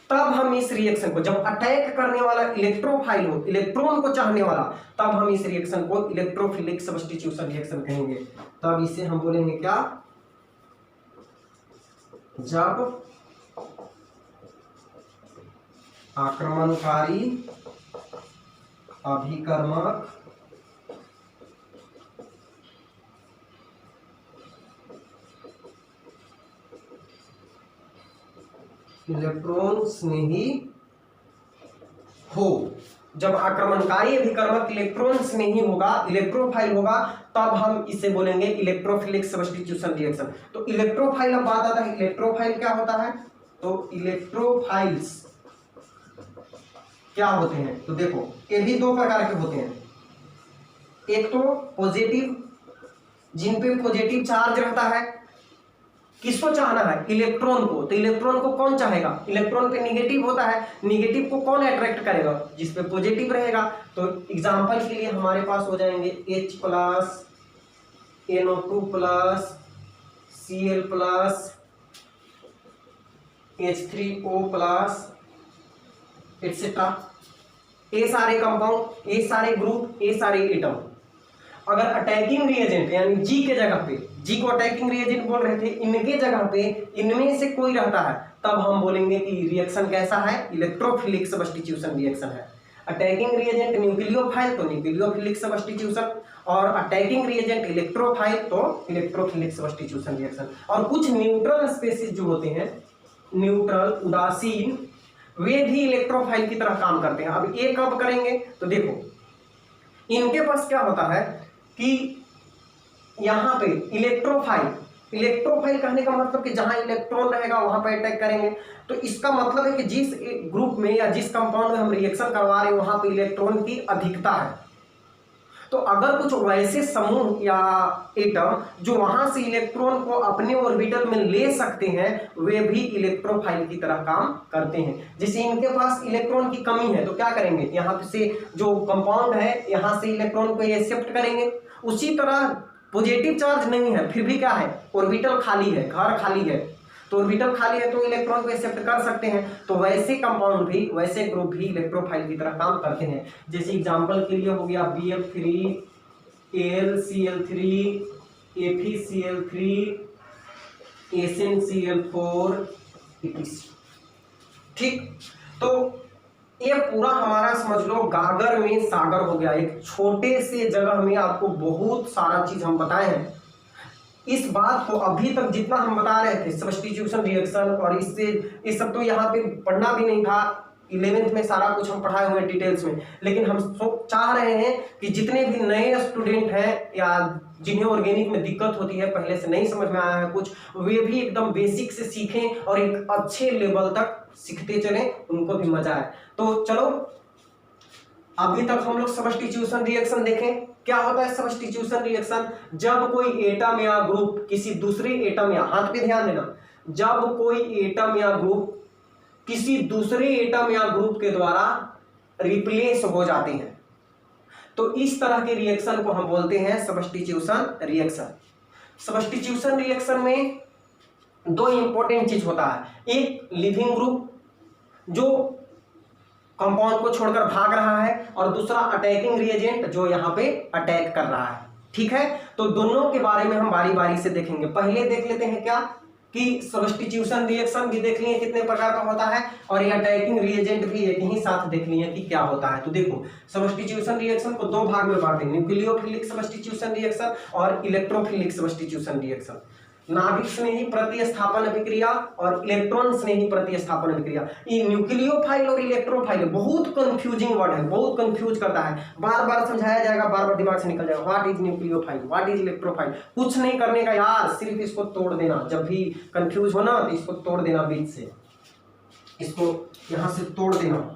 तब हम इस रिएक्शन को, जब अटैक करने वाला इलेक्ट्रोफाइल हो, इलेक्ट्रॉन को चाहने वाला, तब हम इस रिएक्शन को इलेक्ट्रोफिलिक सब्स्टिट्यूशन रिएक्शन कहेंगे। तब इसे हम बोलेंगे क्या, जब आक्रमणकारी अभिकर्मक इलेक्ट्रॉन स्नेही हो, जब आक्रमणकारी अभिकर्मक इलेक्ट्रॉन स्नेही होगा, इलेक्ट्रोफाइल होगा, तब हम इसे बोलेंगे इलेक्ट्रोफिलिक सब्स्टिट्यूशन रिएक्शन। तो इलेक्ट्रोफाइल, अब बात आता है इलेक्ट्रोफाइल क्या होता है। तो इलेक्ट्रोफाइल्स क्या होते हैं, तो देखो ये भी दो प्रकार के होते हैं। एक तो पॉजिटिव, जिन पे पॉजिटिव चार्ज रहता है, किसको चाहना है, इलेक्ट्रॉन को। तो इलेक्ट्रॉन को कौन चाहेगा, इलेक्ट्रॉन पे निगेटिव होता है, निगेटिव को कौन अट्रैक्ट करेगा, जिस पे पॉजिटिव रहेगा। तो एग्जांपल के लिए हमारे पास हो जाएंगे H plus, NO2 plus, Cl plus, H3O plus etcetera. ये सारे कंपाउंड, ये सारे ग्रुप, ये सारे एटम अगर अटैकिंग रिएजेंट यानी जी के जगह पे, जी को अटैकिंग रिएजेंट बोल रहे थे, इनके जगह पे इनमें से कोई रहता है, तब हम बोलेंगे कि रिएक्शन कैसा है, इलेक्ट्रोफिलिक सब्स्टिट्यूशन रिएक्शन है। अटैकिंग रिएजेंट न्यूक्लियोफाइल तो न्यूक्लियोफिलिक सब्स्टिट्यूशन, और अटैकिंग रिएजेंट इलेक्ट्रोफाइल तो इलेक्ट्रोफिलिक सब्स्टिट्यूशन रिएक्शन। और कुछ न्यूट्रल स्पेसीज जो होते हैं, न्यूट्रल उदासीन, वे भी इलेक्ट्रोफाइल की तरह काम करते हैं। अब ये कब करेंगे, तो देखो इनके पास क्या होता है कि यहां पे इलेक्ट्रोफाइल कहने का मतलब कि जहां इलेक्ट्रॉन रहेगा वहां पे अटैक करेंगे। तो इसका मतलब है कि जिस ग्रुप में या जिस कंपाउंड में हम रिएक्शन करवा रहे हैं वहां पे इलेक्ट्रॉन की अधिकता है। तो अगर कुछ वैसे समूह या एटम जो वहां से इलेक्ट्रॉन को अपने ऑर्बिटल में ले सकते हैं, वे भी इलेक्ट्रोफाइल की तरह काम करते हैं। जैसे इनके पास इलेक्ट्रॉन की कमी है तो क्या करेंगे, यहाँ से जो कंपाउंड है यहाँ से इलेक्ट्रॉन को एक्सेप्ट करेंगे। उसी तरह पॉजिटिव चार्ज नहीं है फिर भी क्या है, ऑर्बिटल खाली है, घर खाली है, तो ऑर्बिटल खाली है तो इलेक्ट्रॉन को एक्सेप्ट कर सकते हैं। तो वैसे कंपाउंड भी, वैसे ग्रुप भी इलेक्ट्रोफाइल की तरह काम करते हैं। जैसे एग्जांपल के लिए हो गया BF3, AlCl3, FeCl3, SnCl4 etc। ठीक, तो ये पूरा हमारा समझ लो गागर में सागर हो गया। एक छोटे से जगह में आपको बहुत सारा चीज हम बताए हैं। इस बात को अभी तक जितना हम बता रहे थे सब्स्टिट्यूशन रिएक्शन और इससे ये सब तो यहाँ पे पढ़ना भी नहीं था, 11th में सारा कुछ हम पढ़ाए हुए डिटेल्स में। लेकिन हम चाह रहे हैं कि जितने भी नए स्टूडेंट हैं या जिन्हें ऑर्गेनिक में दिक्कत होती है, पहले से नहीं समझ में आया है कुछ, वे भी एकदम बेसिक से सीखें और एक अच्छे लेवल तक सीखते चलें, उनको भी मजा आए। तो चलो अभी तक हम लोग सब्स्टिट्यूशन रिएक्शन देखें। क्या होता है सब्स्टिट्यूशन रिएक्शन? जब कोई एटम या ग्रुप किसी दूसरे एटम या, हाथ पे ध्यान देना, जब कोई एटम या ग्रुप किसी दूसरे एटम या ग्रुप के द्वारा रिप्लेस हो जाते हैं, तो इस तरह के रिएक्शन को हम बोलते हैं सब्स्टिट्यूशन रिएक्शन। सब्स्टिट्यूशन रिएक्शन में दो इंपॉर्टेंट चीज होता है, एक लिविंग ग्रुप जो कंपाउंड को छोड़कर भाग रहा है, और दूसरा अटैकिंग रिएजेंट जो यहाँ पे अटैक कर रहा है। ठीक है, तो दोनों के बारे में हम बारी बारी से देखेंगे। पहले देख लेते हैं क्या कि सब्स्टिट्यूशन रिएक्शन भी देख लिए कितने प्रकार का होता है, और ये अटैकिंग रिएजेंट भी एक ही साथ देख लिए कि क्या होता है। तो देखो सब्स्टिट्यूशन रिएक्शन को दो भाग में बांटते हैं, न्यूक्लियोफिलिक सब्स्टिट्यूशन रिएक्शन और इलेक्ट्रोफिलिक सब्स्टिट्यूशन रिएक्शन। नाभिक स्नेही प्रतिस्थापन अभिक्रिया और इलेक्ट्रॉन स्नेही प्रतिस्थापन अभिक्रिया। ये न्यूक्लियोफाइल और इलेक्ट्रोफाइल बहुत कंफ्यूजिंग वर्ड है, बहुत कंफ्यूज करता है। बार बार समझाया जाएगा, बार बार दिमाग से निकल जाएगा। What is nucleophile, what is electrophile, कुछ नहीं करने का यार, सिर्फ इसको तोड़ देना। जब भी कंफ्यूज हो ना तो इसको तोड़ देना बीच से, इसको यहाँ से तोड़ देना।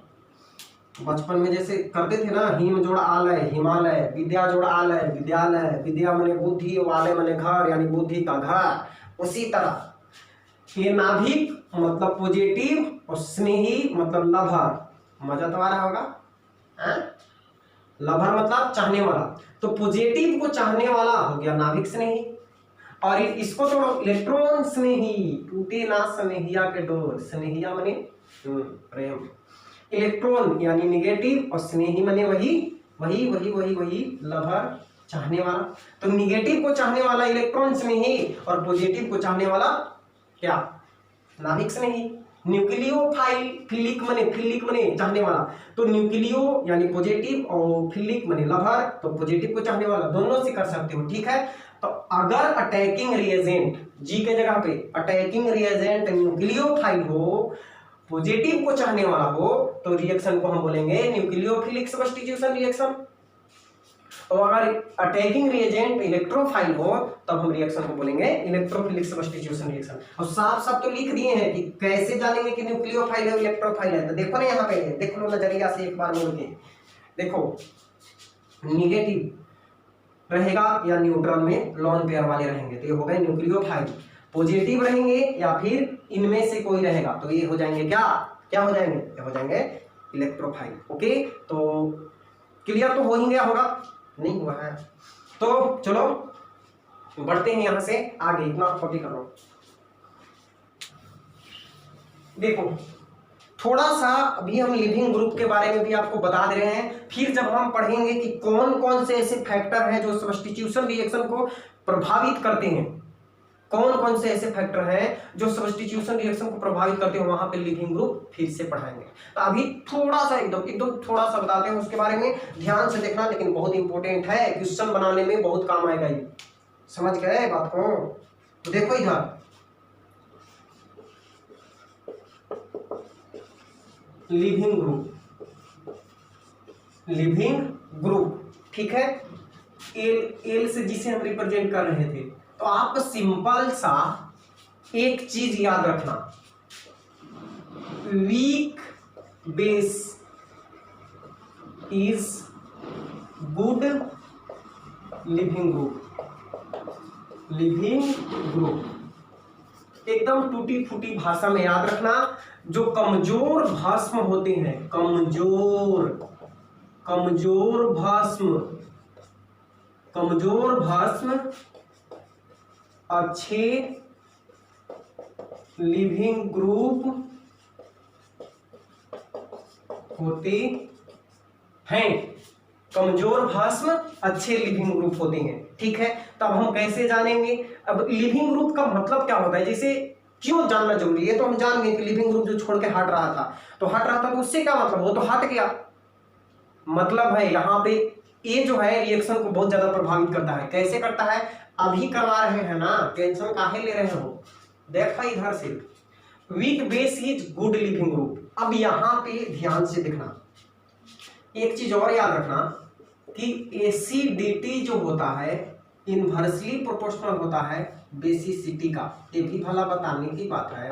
बचपन में जैसे करते थे ना, हिम जोड़ आलय हिमालय, विद्या जोड़ आलय विद्यालय, विद्या मने बुद्धि और आलय मने घर, यानी बुद्धि का घर। उसी तरह ये नाभिक मतलब पॉजिटिव और स्नेही मतलब लवर। मजा तो आ रहा होगा, लवर मतलब चाहने वाला, तो पॉजिटिव को चाहने वाला हो गया नाभिक स्नेही, और इसको तो इलेक्ट्रॉन स्नेही, टूटे ना स्नेहिया के डोर, स्नेहिया मने प्रेम, इलेक्ट्रॉन यानी निगेटिव, और स्नेही मने वही वही वही वही वही लवर चाहने वाला। तो निगेटिव को चाहने वाला इलेक्ट्रॉन स्नेही, और पॉजिटिव को चाहने वाला क्या, नाभिक स्नेही। न्यूक्लियोफाइल, फिलिक मने चाहने वाला, तो न्यूक्लियो यानी पॉजिटिव और फिलिक मने लवर, तो पॉजिटिव को चाहने वाला। दोनों से कर सकते हो, ठीक है। तो अगर अटैकिंग रिएजेंट जी के जगह पे अटैकिंग रिएजेंट न्यूक्लियोफाइल हो, पॉजिटिव को चाहने वाला हो, तो रिएक्शन को हम बोलेंगे न्यूक्लियोफिलिक सब्स्टिट्यूशन रिएक्शन। और अगर अटैकिंग रिएजेंट इलेक्ट्रोफाइल हो, तब हम रिएक्शन को बोलेंगे इलेक्ट्रोफिलिक सब्स्टिट्यूशन रिएक्शन। और साफ साफ तो लिख दिए हैं कि कैसे जानेंगे कि न्यूक्लियोफाइल है इलेक्ट्रोफाइल है। तो देखो ना यहाँ पे, देख लो नजरिया से एक बार बोल के देखो, निगेटिव रहेगा या न्यूट्रल में लॉन पेयर वाले रहेंगे, तो ये हो गए न्यूक्लियोफाइल। पॉजिटिव रहेंगे या फिर इनमें से कोई रहेगा, तो ये हो जाएंगे क्या क्या हो जाएंगे, ये हो जाएंगे इलेक्ट्रोफाइल। ओके, तो क्लियर तो हो ही गया होगा, नहीं हुआ है तो चलो बढ़ते हैं यहां से आगे, इतना कॉपी कर लो। देखो थोड़ा सा अभी हम लिविंग ग्रुप के बारे में भी आपको बता दे रहे हैं, फिर जब हम पढ़ेंगे कि कौन कौन से ऐसे फैक्टर हैं जो सब्स्टिट्यूशन रिएक्शन को प्रभावित करते हैं, कौन कौन से ऐसे फैक्टर हैं जो सब्स्टिट्यूशन रिएक्शन को प्रभावित करते हैं, वहां पे लिविंग ग्रुप फिर से पढ़ाएंगे। तो अभी थोड़ा सा एकदम थोड़ा सा बताते हैं, उसके बारे में ध्यान से देखना, लेकिन बहुत इंपॉर्टेंट है, क्वेश्चन बनाने में बहुत काम आएगा ये, समझ गए बात को। तो देखो इधर लिविंग ग्रुप, ठीक है, एल से जिसे हम रिप्रेजेंट कर रहे थे। तो आपको सिंपल सा एक चीज याद रखना, weak base is good leaving group. एकदम टूटी फूटी भाषा में याद रखना, जो कमजोर भस्म होते हैं, कमजोर भस्म अच्छे लिविंग ग्रुप होते हैं, कमजोर भस्म अच्छे लिविंग ग्रुप होते हैं, ठीक है। तब हम कैसे जानेंगे, अब लिविंग ग्रुप का मतलब क्या होता है, जैसे क्यों जानना जरूरी है? तो हम जान गए कि लिविंग ग्रुप जो छोड़ के हट रहा था, तो हट रहा था तो उससे क्या मतलब, वो तो हट गया। मतलब है यहाँ पे ये जो है रिएक्शन को बहुत ज्यादा प्रभावित करता है। कैसे करता है? अभी करवा रहे हैं ना, टेंशन काहे ले रहे हो? देखा इधर से, weak base is good leaving group. अब यहाँ पे ध्यान से देखना, एक चीज और याद रखना कि एसिडिटी जो होता है इनवर्सली प्रोपोर्शनल होता है बेसिसिटी का। ये भी भला बताने की बात है,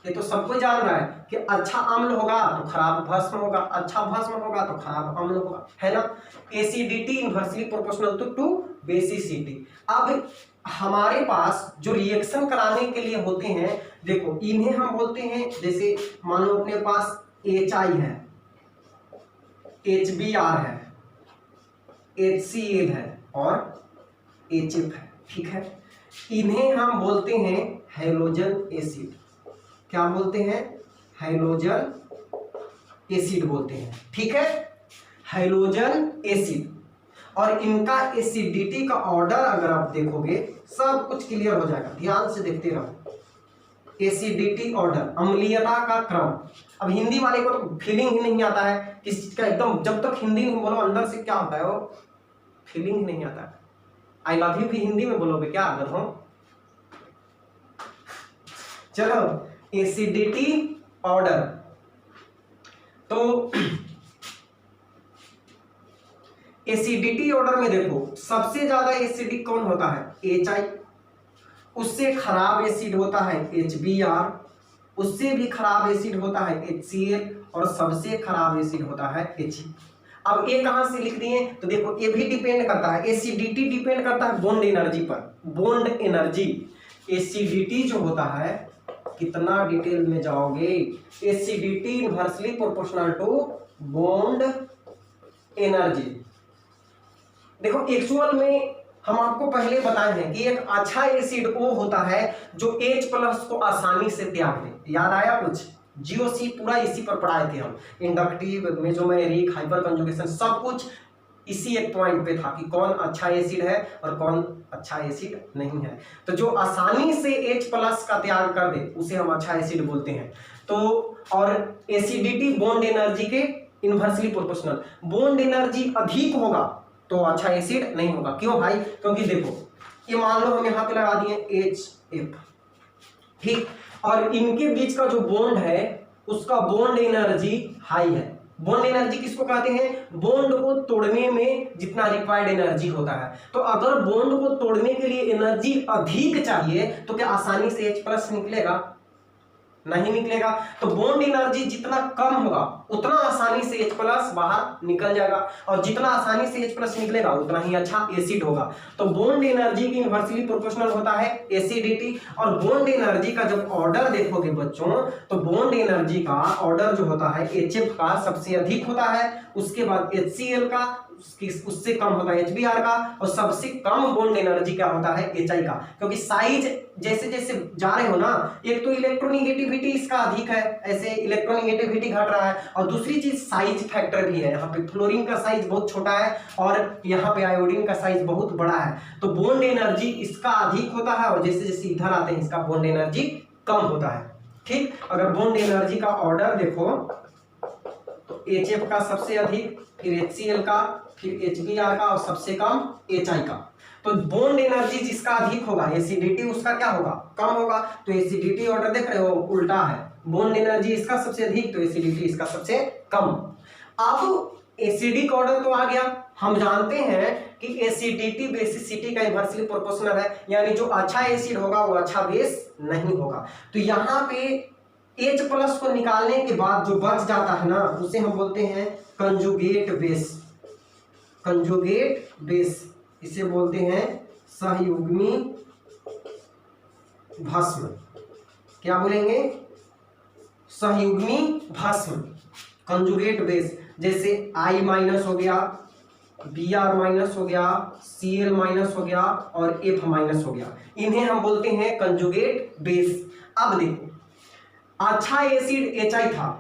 ये तो सबको जान रहा है कि अच्छा अम्ल होगा तो खराब भस्म होगा, अच्छा भस्म होगा तो खराब अम्ल होगा, है ना। Acidity inversely proportional to basicity. अब हमारे पास जो रिएक्शन कराने के लिए होते हैं, देखो इन्हें हम बोलते हैं, जैसे मान लो अपने पास HI है, HBr है, HCl है और HF है, ठीक है। इन्हें हम बोलते हैं हैलोजन एसिड। क्या बोलते हैं? हैलोजन एसिड बोलते हैं, ठीक है, हैलोजन एसिड। और इनका एसिडिटी का ऑर्डर अगर आप देखोगे सब कुछ क्लियर हो जाएगा, ध्यान से देखते रहो। एसिडिटी ऑर्डर, अम्लीयता का क्रम। अब हिंदी वाले को तो फीलिंग ही नहीं आता है किस चीज का, एकदम जब तक हिंदी नहीं बोलो अंदर से क्या होता है वो फीलिंग ही नहीं आता है। आई लव यू भी हिंदी में बोलोगे क्या अगर हो? चलो एसिडिटी ऑर्डर, तो एसिडिटी ऑर्डर में देखो सबसे ज्यादा एसिडिक कौन होता है? HI। उससे खराब एसिड होता है HBr, उससे भी खराब एसिड होता है HCl और सबसे खराब एसिड होता है He। अब ये कहां से लिख दिए? तो देखो ये भी डिपेंड करता है, एसिडिटी डिपेंड करता है बॉन्ड एनर्जी पर। बॉन्ड एनर्जी, एसिडिटी जो होता है, कितना डिटेल में जाओगे, acidity inversely proportional to bond energy. देखो एक्चुअल में हम आपको पहले बताए हैं कि एक अच्छा एसिड वो होता है जो H प्लस को आसानी से त्याग दे। याद आया कुछ? GOC पूरा इसी पर पढ़ाए थे हम, इंडक्टिव, मेसोमेरिक, हाइपर कंजुगेशन, सब कुछ इसी एक पॉइंट पे था कि कौन अच्छा एसिड है और कौन अच्छा एसिड नहीं है। तो जो आसानी से H प्लस का त्याग कर दे उसे हम अच्छा एसिड बोलते हैं। तो और एसिडिटी बॉन्ड एनर्जी के इनवर्सली प्रोपोर्शनल, बॉन्ड एनर्जी अधिक होगा तो अच्छा एसिड नहीं होगा। क्यों भाई? क्योंकि देखो ये मान लो हम यहाँ पे लगा दिए HF, ठीक, और इनके बीच का जो बॉन्ड है उसका बॉन्ड एनर्जी हाई है। बॉन्ड एनर्जी किसको कहते हैं? बॉन्ड को तोड़ने में जितना रिक्वायर्ड एनर्जी होता है। तो अगर बॉन्ड को तोड़ने के लिए एनर्जी अधिक चाहिए तो क्या आसानी से H प्लस निकलेगा? नहीं निकलेगा। तो बॉन्ड एनर्जी जितना कम होगा उतना आसानी से H प्लस बाहर निकल जाएगा, और जितना आसानी से H प्लस निकलेगा उतना ही अच्छा एसिड होगा। तो बॉन्ड एनर्जी की इनवर्सली प्रोपोर्शनल होता है एसिडिटी। और बॉन्ड एनर्जी का जब ऑर्डर देखोगे बच्चों, तो बॉन्ड एनर्जी का ऑर्डर जो होता है HF का सबसे अधिक होता है, उसके बाद HCl का, उससे कम होता है HBr का, और सबसे कम बॉन्ड एनर्जी का होता है HI का। क्योंकि साइज जैसे जैसे जा रहे हो ना, एक तो इलेक्ट्रोनिगेटिविटी इसका अधिक है, ऐसे इलेक्ट्रोनिगेटिविटी घट रहा है, और दूसरी चीज साइज फैक्टर भी है। यहाँ पे फ्लोरीन का साइज बहुत छोटा है और यहाँ पे आयोडीन का साइज बहुत बड़ा है, तो बॉन्ड एनर्जी इसका अधिक होता है, और जैसे जैसे इधर आते हैं इसका बॉन्ड एनर्जी कम होता है, ठीक। अगर बॉन्ड एनर्जी का ऑर्डर देखो तो HF का सबसे अधिक, फिर HCl का, फिर HBr का, और सबसे कम HI का। तो बॉन्ड एनर्जी जिसका अधिक होगा एसिडिटी उसका क्या होगा? कम होगा। तो एसिडिटी ऑर्डर देख रहे हो उल्टा है, बॉन्ड एनर्जी इसका सबसे अधिक तो एसिडिटी इसका सबसे कम। अब एसिडिक ऑर्डर तो आ गया, हम जानते हैं कि एसिडिटी बेसिसिटी का इनवर्सली प्रोपोर्शनल है, यानी जो अच्छा एसिड होगा वो अच्छा बेस नहीं होगा। तो यहाँ पे H प्लस को निकालने के बाद जो बच जाता है ना उसे हम बोलते हैं कंजुगेट बेस। कंजुगेट बेस इसे बोलते हैं सहयुग्मी भस्म। क्या बोलेंगे? सहयुग्मी भस्म, कंजुगेट बेस। जैसे I माइनस हो गया, Br माइनस हो गया, Cl माइनस हो गया और F माइनस हो गया, इन्हें हम बोलते हैं कंजुगेट बेस। अब देखो अच्छा एसिड HI था,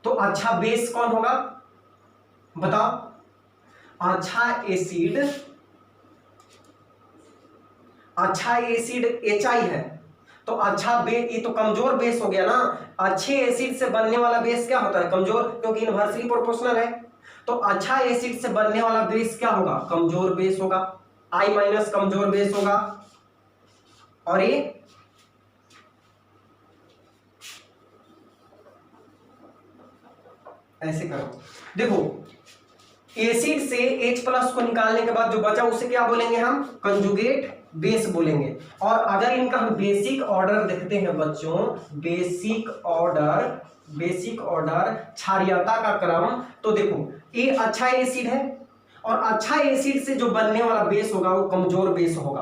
तो अच्छा बेस कौन होगा? बताओ अच्छा एसिड HI है तो अच्छा बेस, ये तो कमजोर बेस हो गया ना। अच्छे एसिड से बनने वाला बेस क्या होता है? कमजोर, क्योंकि इनवर्सली प्रोपोर्शनल है। तो अच्छा एसिड से बनने वाला बेस क्या होगा? कमजोर बेस होगा। I- कमजोर बेस होगा। और ये ऐसे करो, देखो एसिड से H+ को निकालने के बाद जो बचा उसे क्या बोलेंगे हम? कंजुगेट बेस बोलेंगे। और अगर इनका हम बेसिक ऑर्डर देखते हैं बच्चों, बेसिक ऑर्डर क्षारीयता का क्रम, तो देखो ये अच्छा एसिड है और अच्छा एसिड से जो बनने वाला बेस होगा वो कमजोर बेस होगा,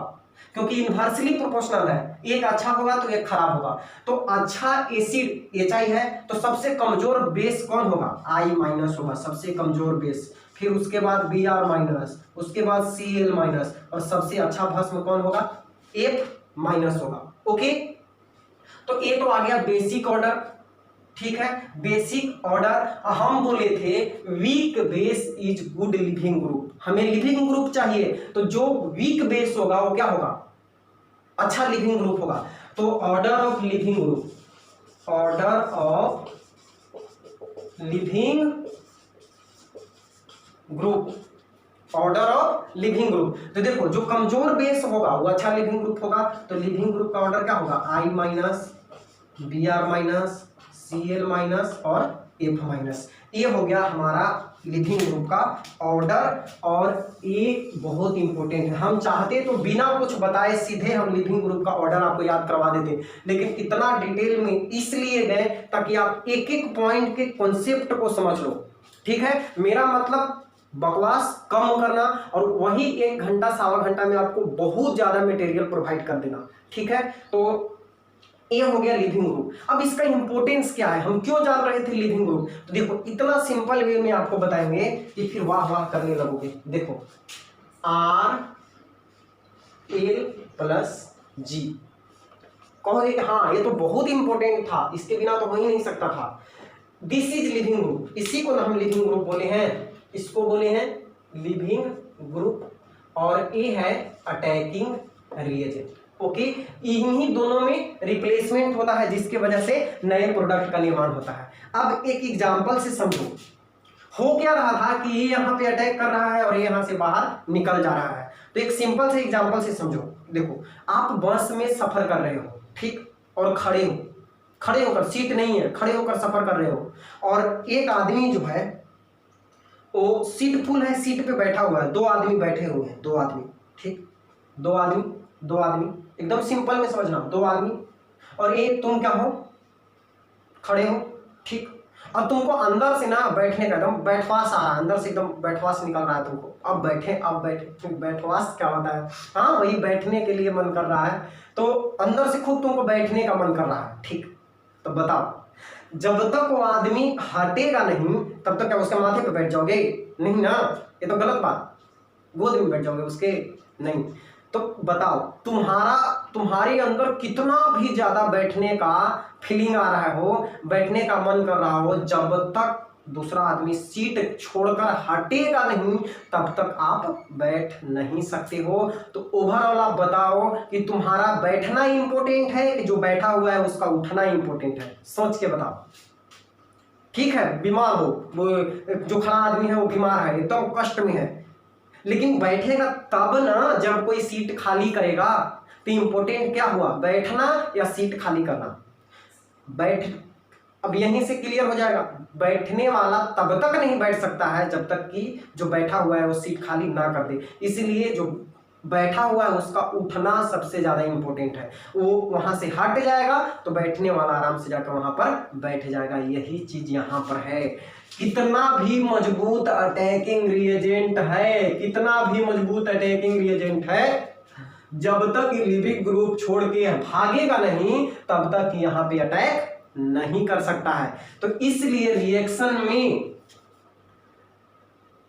क्योंकि इनवर्सली प्रोपोर्शनल है। एक अच्छा होगा तो एक खराब होगा। तो अच्छा एसिड HI है तो सबसे कमजोर बेस कौन होगा? I- होगा, सबसे कमजोर बेस। फिर उसके बाद Br-, उसके बाद Cl-, और सबसे अच्छा भस्म कौन होगा? F- होगा। ओके, तो ये तो आ गया बेसिक ऑर्डर। ठीक है, बेसिक ऑर्डर। हम बोले थे weak base is good leaving group, हमें लिविंग ग्रुप चाहिए, तो जो वीक बेस होगा वो क्या होगा? अच्छा लिविंग ग्रुप होगा। तो ऑर्डर ऑफ लिविंग ग्रुप, तो देखो जो कमजोर बेस होगा वो अच्छा लिविंग ग्रुप होगा। तो लिविंग ग्रुप का ऑर्डर क्या होगा? I-, Br-, Cl- और F-। ये हो गया हमारा लिविंग ग्रुप का ऑर्डर। और ये बहुत इंपॉर्टेंट है। हम चाहते तो बिना कुछ बताए सीधे हम लिविंग ग्रुप का ऑर्डर आपको याद करवा देते, लेकिन इतना डिटेल में इसलिए गए ताकि आप एक एक पॉइंट के कॉन्सेप्ट को समझ लो। ठीक है, मेरा मतलब बकवास कम करना और वही 1 घंटा 1.25 घंटा में आपको बहुत ज्यादा मटेरियल प्रोवाइड कर देना। ठीक है, तो ये हो गया लिविंग ग्रुप। अब इसका इंपॉर्टेंस क्या है, हम क्यों जान रहे थे लिविंग ग्रुप? तो देखो इतना सिंपल वे में आपको बताएंगे कि फिर वाह वाह करने लगोगे। देखो Rl+G कहोगे हाँ ये तो बहुत इंपॉर्टेंट था, इसके बिना तो हो ही नहीं सकता था। दिस इज लिविंग ग्रुप, इसी को हम लिविंग ग्रुप बोले हैं, इसको बोले हैं लिविंग ग्रुप। और ये है अटैकिंग रिएजेंट। ओके, इन्हीं दोनों में रिप्लेसमेंट होता है जिसकी वजह से नए प्रोडक्ट का निर्माण होता है। अब एक एग्जांपल से समझो, हो क्या रहा था कि ये यहाँ पे अटैक कर रहा है और ये यहाँ से बाहर निकल जा रहा है। तो एक सिंपल से एग्जांपल से समझो। देखो आप बस में सफर कर रहे हो, ठीक, और खड़े होकर, सीट नहीं है, खड़े होकर सफर कर रहे हो, और एक आदमी जो है वो सीट फुल है, सीट पे बैठा हुआ है, 2 आदमी बैठे हुए हैं, 2 आदमी, ठीक, 2 आदमी एकदम सिंपल में समझना, 2 आदमी, और एक तुम क्या हो? खड़े हो, ठीक। अब तुमको अंदर से ना बैठने का एकदम बैठवास आ रहा है, अंदर से एकदम बैठवास निकल रहा है तुमको। अब बैठे, बैठवास क्या होता है? हाँ, वही बैठने के लिए मन कर रहा है, तो अंदर से खुद तुमको बैठने का मन कर रहा है, ठीक। तो बताओ, जब तक वो आदमी हटेगा नहीं तब तक क्या उसके माथे पे बैठ जाओगे? नहीं ना, ये तो गलत बात। गोद में बैठ जाओगे उसके? नहीं। तो बताओ तुम्हारे अंदर कितना भी ज्यादा बैठने का फीलिंग आ रहा हो, बैठने का मन कर रहा हो, जब तक दूसरा आदमी सीट छोड़कर हटेगा नहीं तब तक आप बैठ नहीं सकते हो। तो ओवरऑल आप बताओ कि तुम्हारा बैठना इंपॉर्टेंट है कि जो बैठा हुआ है उसका उठना इंपॉर्टेंट है? सोच के बताओ। ठीक है, बीमार हो, वो जो खड़ा आदमी है वो बीमार है, एकदम कष्ट में है, लेकिन बैठेगा तब ना जब कोई सीट खाली करेगा। तो इंपॉर्टेंट क्या हुआ, बैठना या सीट खाली करना? बैठ, अब यहीं से क्लियर हो जाएगा, बैठने वाला तब तक नहीं बैठ सकता है जब तक कि जो बैठा हुआ है वो सीट खाली ना कर दे। इसलिए जो बैठा हुआ है उसका उठना सबसे ज्यादा इंपॉर्टेंट है। वो वहां से हट जाएगा तो बैठने वाला आराम से जाकर वहां पर बैठ जाएगा। यही चीज यहाँ पर है। कितना भी मजबूत अटैकिंग रिएजेंट है, कितना भी मजबूत अटैकिंग रिएजेंट है, जब तक लिविंग ग्रुप छोड़ के भागेगा नहीं तब तक यहाँ पे अटैक नहीं कर सकता है। तो इसलिए रिएक्शन में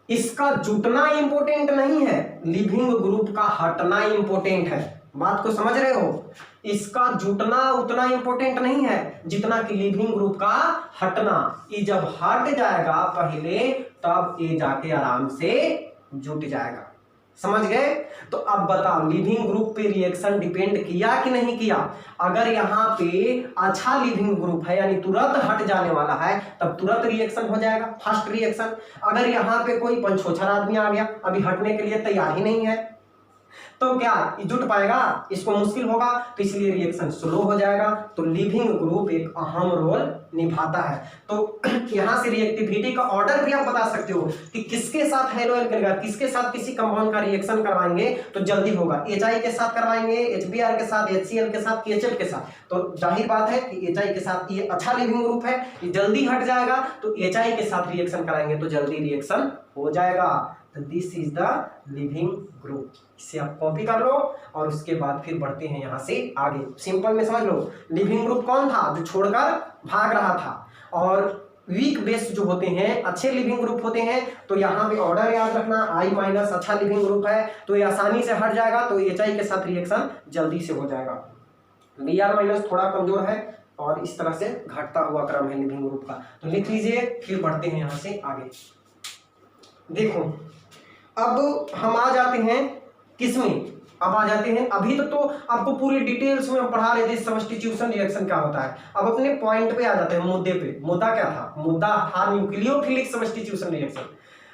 इसका जुटना इंपॉर्टेंट नहीं है, लिविंग ग्रुप का हटना इंपॉर्टेंट है। बात को समझ रहे हो? इसका जुटना उतना इंपॉर्टेंट नहीं है जितना कि लीविंग ग्रुप का हटना। ये जब हट जाएगा पहले, तब ये जाके आराम से जुट जाएगा। समझ गए? तो अब बताओ लीविंग ग्रुप पे रिएक्शन डिपेंड किया कि नहीं किया? अगर यहाँ पे अच्छा लीविंग ग्रुप है यानी तुरंत हट जाने वाला है, तब तुरंत रिएक्शन हो जाएगा, फास्ट रिएक्शन। अगर यहाँ पे कोई पंचोछर आदमी आ गया, अभी हटने के लिए तैयार ही नहीं है, तो क्या जुट पाएगा? इसको मुश्किल होगा, तो इसलिए रिएक्शन स्लो हो जाएगा। तो लीविंग ग्रुप एक अहम रोल निभाता है। तो यहाँ से रिएक्टिविटी का ऑर्डर भी आप बता सकते हो कि किसके साथ हेलो एल्केन का, किसके साथ किसी कंपाउंड का रिएक्शन करवाएंगे तो जल्दी होगा। HI के साथ करवाएंगे, HBr के साथ, HCl के साथ, KHF के साथ। तो जाहिर बात है कि HI के साथ ये अच्छा लीविंग ग्रुप है, ये जल्दी हट जाएगा। तो HI के साथ रिएक्शन कराएंगे तो जल्दी रिएक्शन हो जाएगा। This is the leaving group. इसे आप कॉपी कर लो और उसके बाद फिर बढ़ते हैं यहाँ से आगे। सिंपल में समझ लो, लिविंग ग्रुप कौन था? जो छोड़कर भाग रहा था। और वीक बेस जो होते हैं अच्छे लिविंग ग्रुप होते हैं। तो यहाँ पे ऑर्डर याद रखना, I- अच्छा लिविंग ग्रुप है तो ये आसानी से हट जाएगा, तो HI के साथ रिएक्शन जल्दी से हो जाएगा। Br- थोड़ा कमजोर है और इस तरह से घटता हुआ क्रम है लिविंग ग्रुप का। तो लिख लीजिए, फिर बढ़ते हैं यहाँ से आगे। देखो अब हम आ जाते हैं किसमें? अब आ जाते हैं, अभी तो आपको पूरी डिटेल्स में हम पढ़ा रहे थे सब्स्टिट्यूशन रिएक्शन क्या होता है। अब अपने पॉइंट पे आ जाते हैं, मुद्दे पे। मुद्दा क्या था? मुद्दा था न्यूक्लियोफिलिक सब्स्टिट्यूशन रिएक्शन।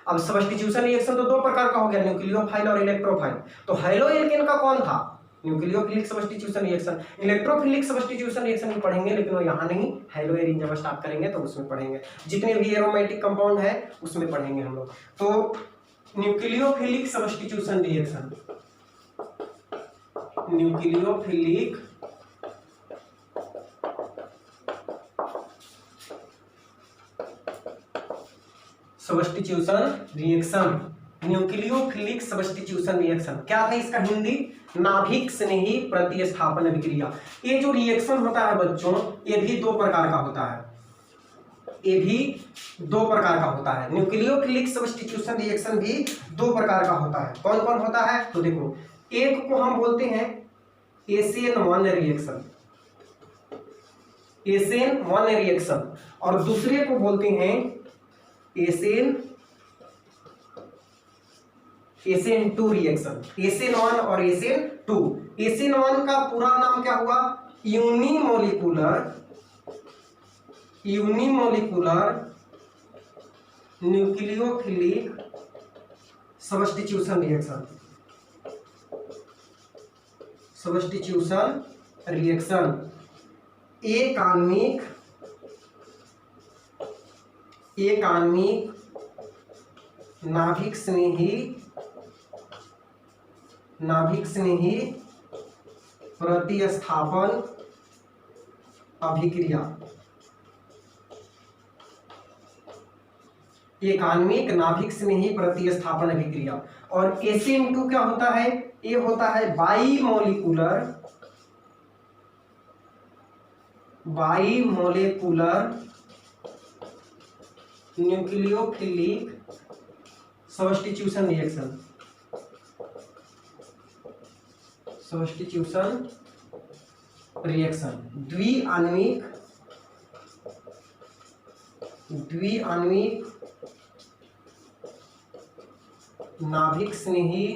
अब सब्स्टिट्यूशन रिएक्शन तो दो प्रकार का हो गया, न्यूक्लियोफाइल और इलेक्ट्रोफाइल। तो हेलो एल्केन का कौन था? Nucleophilic substitution reaction. Electrophilic substitution reaction भी पढ़ेंगे, लेकिन वो यहाँ नहीं, हेलो एरिन जब स्टार्ट करेंगे तो उसमें पढ़ेंगे। जितने भी एरोमेटिक कंपाउंड है उसमें पढ़ेंगे हम लोग। तो nucleophilic substitution reaction, nucleophilic substitution reaction, nucleophilic substitution reaction क्या था इसका हिंदी? नाभिक स्नेही प्रतिस्थापन अभिक्रिया। ये जो रिएक्शन होता है बच्चों, ये भी दो प्रकार का होता है। ये भी दो प्रकार का होता है। न्यूक्लियोफिलिक सब्स्टिट्यूशन रिएक्शन भी दो प्रकार का होता है। कौन कौन होता है? तो देखो, एक को हम बोलते हैं SN1 रिएक्शन, SN1 रिएक्शन, और दूसरे को बोलते हैं SN2 रिएक्शन। SN1 और SN2। SN1 का पूरा नाम क्या हुआ? Unimolecular nucleophilic substitution reaction, substitution reaction. एक आणविक नाभिक स्नेही प्रतिस्थापन अभिक्रिया। एक आणविक नाभिक स्नेही प्रतिस्थापन अभिक्रिया। और SN2 क्या होता है? ये होता है bimolecular nucleophilic substitution reaction, substitution reaction. द्विआण्विक नाभिक स्नेही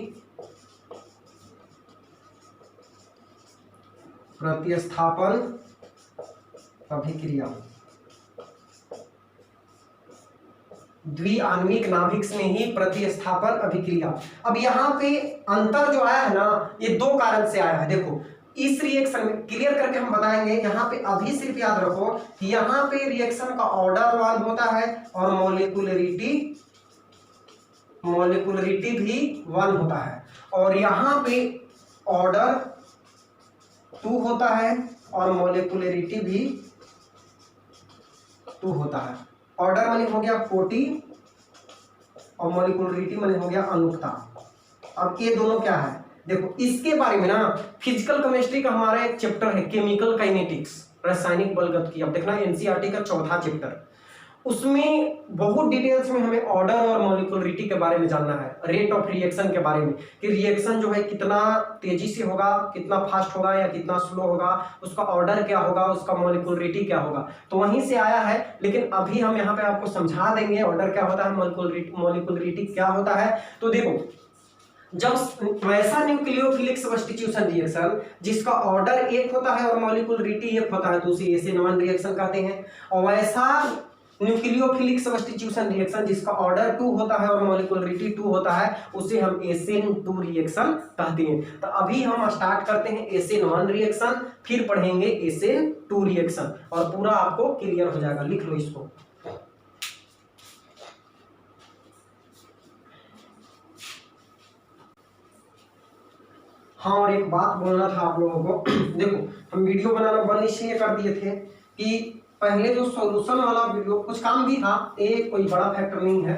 प्रतिस्थापन अभिक्रिया, द्विआण्विक नाभिक स्नेही प्रतिस्थापन अभिक्रिया। अब यहाँ पे अंतर जो आया है ना, ये दो कारण से आया है। देखो, इस रिएक्शन में क्लियर करके हम बताएंगे। यहाँ पे अभी सिर्फ याद रखो कि यहाँ पे रिएक्शन का ऑर्डर 1 होता है और मोलिकुलरिटी भी 1 होता है। और यहाँ पे ऑर्डर 2 होता है और मोलिकुलरिटी भी 2 होता है। ऑर्डर माने हो गया 40 और मोलिकुलरिटी माने हो गया अनुकता। अब ये दोनों क्या है? देखो, इसके बारे में ना फिजिकल केमिस्ट्री का हमारा एक चैप्टर है केमिकल काइनेटिक्स, रासायनिक बलगत की। अब देखना NCERT का चौथा चैप्टर, उसमें बहुत डिटेल्स में हमें ऑर्डर और मॉलिक्यूलरिटी के बारे में जानना है, रेट ऑफ रिएक्शन के बारे में कि रिएक्शन जो है कितना तेजी से होगा, कितना फास्ट होगा या कितना स्लो होगा, उसका ऑर्डर क्या होगा, उसका मॉलिक्यूलरिटी क्या होगा। तो वहीं से आया है, लेकिन अभी हम यहाँ पे आपको समझा देंगे ऑर्डर क्या होता है, मॉलिक्यूलरिटी क्या होता है। तो देखो, जब वैसा न्यूक्लियोफिलिक सब्स्टिट्यूशन रिएक्शन जिसका ऑर्डर एक होता है और मॉलिक्यूलरिटी एक होता है तो उसे SN1 रिएक्शन कहते हैं, और वैसा न्यूक्लियोफिलिक सब्स्टिट्यूशन रिएक्शन जिसका ऑर्डर 2 होता है और मॉलिक्यूलरिटी 2 होता है उसे हम SN2 रिएक्शन कहते हैं। तो अभी हम स्टार्ट करते हैं SN1 रिएक्शन, फिर पढ़ेंगे SN2 रिएक्शन और पूरा आपको क्लियर हो जाएगा। लिख लो इसको। हाँ, और एक बात बोलना था आप लोगों को देखो, हम वीडियो बनाना बंद इसलिए कर दिए थे कि पहले जो सॉल्यूशन वाला वीडियो कुछ काम भी था, ये कोई बड़ा फैक्टर नहीं है,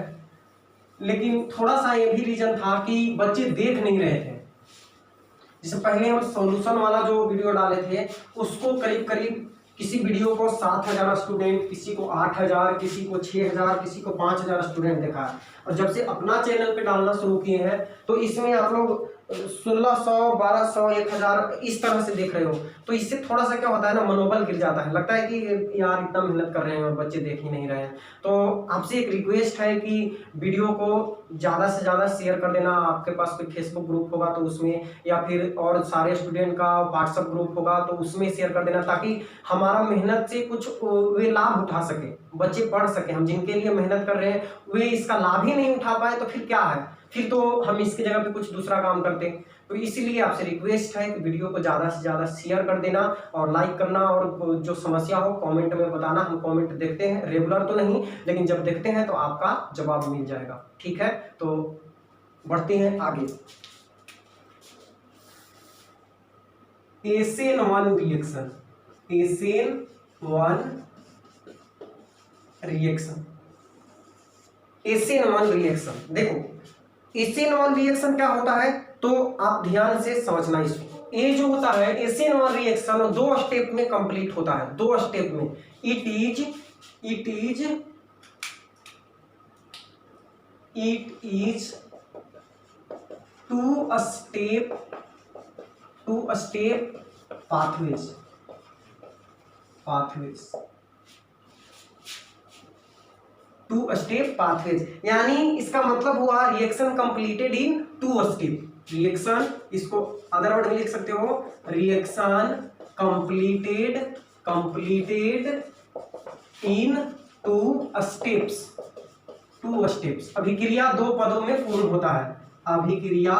लेकिन थोड़ा सा ये भी रीजन था कि बच्चे देख नहीं रहे थे। जैसे पहले हम सॉल्यूशन वाला जो वीडियो डाले थे उसको करीब करीब किसी वीडियो को 7,000 स्टूडेंट, किसी को 8,000, किसी को 6,000, किसी को 5,000 स्टूडेंट देखा है। और जब से अपना चैनल पे डालना शुरू किए हैं तो इसमें आप लोग 1,600, 1,200, 1,000 इस तरह से देख रहे हो, तो इससे थोड़ा सा क्या होता है ना, मनोबल गिर जाता है, लगता है कि यार इतना मेहनत कर रहे हैं और बच्चे देख ही नहीं रहे हैं। तो आपसे एक रिक्वेस्ट है कि वीडियो को ज़्यादा से ज़्यादा शेयर कर देना। आपके पास कोई फेसबुक ग्रुप होगा तो उसमें, या फिर और सारे स्टूडेंट का व्हाट्सएप ग्रुप होगा तो उसमें शेयर कर देना, ताकि हमारा मेहनत से कुछ वे लाभ उठा सके, बच्चे पढ़ सके। हम जिनके लिए मेहनत कर रहे हैं वे इसका लाभ ही नहीं उठा पाए तो फिर क्या है, फिर तो हम इसकी जगह पे कुछ दूसरा काम करते। तो इसीलिए आपसे रिक्वेस्ट है कि वीडियो को ज़्यादा से ज़्यादा शेयर कर देना और लाइक करना, और जो समस्या हो कमेंट में बताना। हम कमेंट देखते हैं, रेगुलर तो नहीं, लेकिन जब देखते हैं तो आपका जवाब मिल जाएगा। ठीक है, तो बढ़ते हैं आगे। SN1 reaction, SN1 reaction, SN1 reaction. देखो, SN1 रिएक्शन क्या होता है तो आप ध्यान से समझना इसको। ये जो होता है SN1 रिएक्शन 2 स्टेप में कंप्लीट होता है, 2 स्टेप में। It is 2 step pathways. 2 step pathways, यानी इसका मतलब हुआ reaction completed in 2 step. Reaction, इसको अदर वर्ड में लिख सकते हो, reaction completed in 2 steps. 2 steps. अभिक्रिया 2 पदों में पूर्ण होता है। अभिक्रिया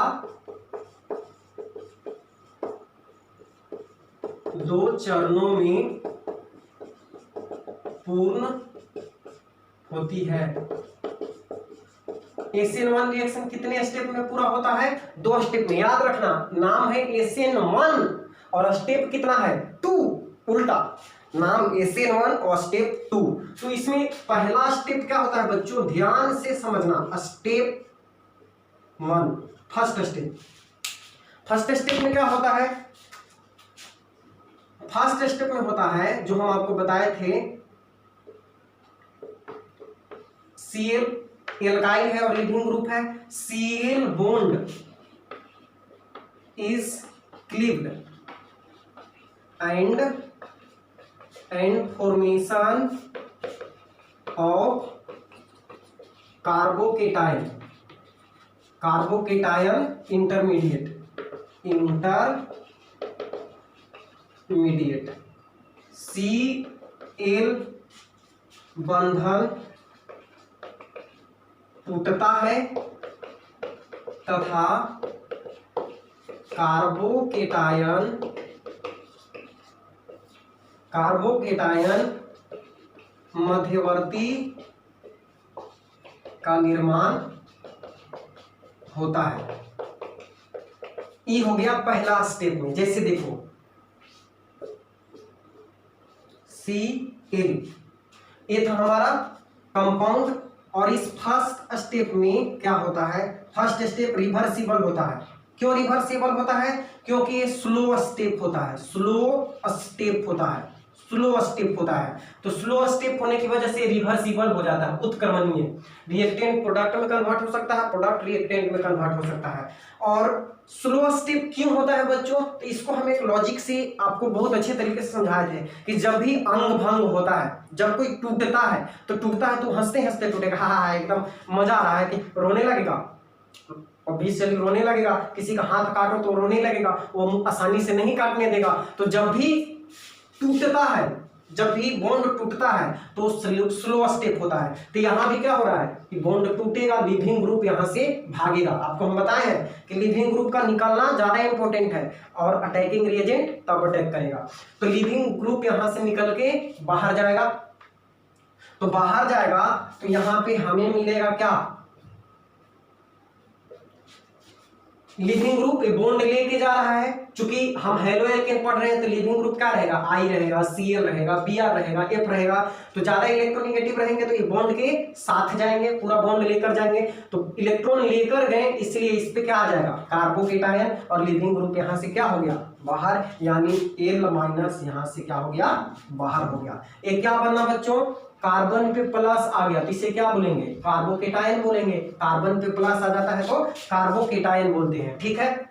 2 चरणों में पूर्ण होती है। SN1 रिएक्शन कितने स्टेप में पूरा होता है? 2 स्टेप में। याद रखना, नाम है SN1 और स्टेप कितना है? 2। उल्टा नाम SN1 और स्टेप 2। तो इसमें पहला स्टेप क्या होता है बच्चों, ध्यान से समझना। Step 1, first step. First step में क्या होता है? फर्स्ट स्टेप में होता है जो हम आपको बताए थे, Cl एल्काइल है और लीविंग ग्रुप है। Cl bond is cleaved and formation of carbocation intermediate Cl बंधन टूटता है तथा कार्बोकेटायन मध्यवर्ती का निर्माण होता है। ये हो गया पहला स्टेप में। जैसे देखो Cl, ये था हमारा कंपाउंड, और इस फर्स्ट स्टेप में क्या होता है? फर्स्ट स्टेप रिवर्सिबल होता है। क्यों रिवर्सिबल होता है? क्योंकि ये स्लो स्टेप होता है। स्लो स्टेप होता है। तो स्लो स्टेप होने की वजह से रिवर्सिबल हो जाता है, उत्क्रमणीय। रिएक्टेंट प्रोडक्ट में कन्वर्ट हो सकता है, प्रोडक्ट रिएक्टेंट में कन्वर्ट हो सकता है। और स्लो स्टेप क्यों होता है बच्चों, तो इसको हम एक लॉजिक से आपको बहुत अच्छे तरीके से समझाए थे कि जब भी अंग भंग होता है, जब कोई टूटता है तो हंसते हंसते टूटेगा, हाँ एकदम मजा आ रहा है कि रोने लगेगा, ऑब्वियसली रोने लगेगा। किसी का हाथ काटो तो रोने लगेगा, वो आसानी से नहीं काटने देगा। तो जब भी टूटता है, जब भी बॉन्ड टूटता है तो स्लो स्टेप होता है। तो यहाँ भी क्या हो रहा है कि बॉन्ड टूटेगा, लिविंग ग्रुप यहाँ से भागेगा। आपको हम बताए हैं कि लिविंग ग्रुप का निकलना ज्यादा इंपॉर्टेंट है और अटैकिंग रिएजेंट तब अटैक करेगा। तो लिविंग ग्रुप यहाँ से निकल के बाहर जाएगा, तो बाहर जाएगा तो यहाँ पे हमें मिलेगा क्या, लिविंग ग्रुप बॉन्ड लेके जा रहा है। चूंकि हम हेलो एल्केन पढ़ रहे हैं तो लिविंग ग्रुप क्या रहेगा, आई रहेगा, Cl रहेगा, Br रहेगा, F रहेगा। तो ज्यादा इलेक्ट्रोनेगेटिव रहेंगे तो ये बॉन्ड के साथ जाएंगे, पूरा बॉन्ड लेकर जाएंगे। तो इलेक्ट्रॉन लेकर गए इसलिए इस पे क्या आ जाएगा, कार्बोकेटायन, और लिविंग ग्रुप यहाँ से क्या हो गया, बाहर, यानी L माइनस यहाँ से क्या हो गया, बाहर हो गया। ये क्या बनना बच्चों, कार्बन पे प्लस आ गया तो इसे क्या बोलेंगे, कार्बोकेटायन बोलेंगे। कार्बन पे प्लस आ जाता है तो कार्बोकेटायन बोलते हैं, ठीक है।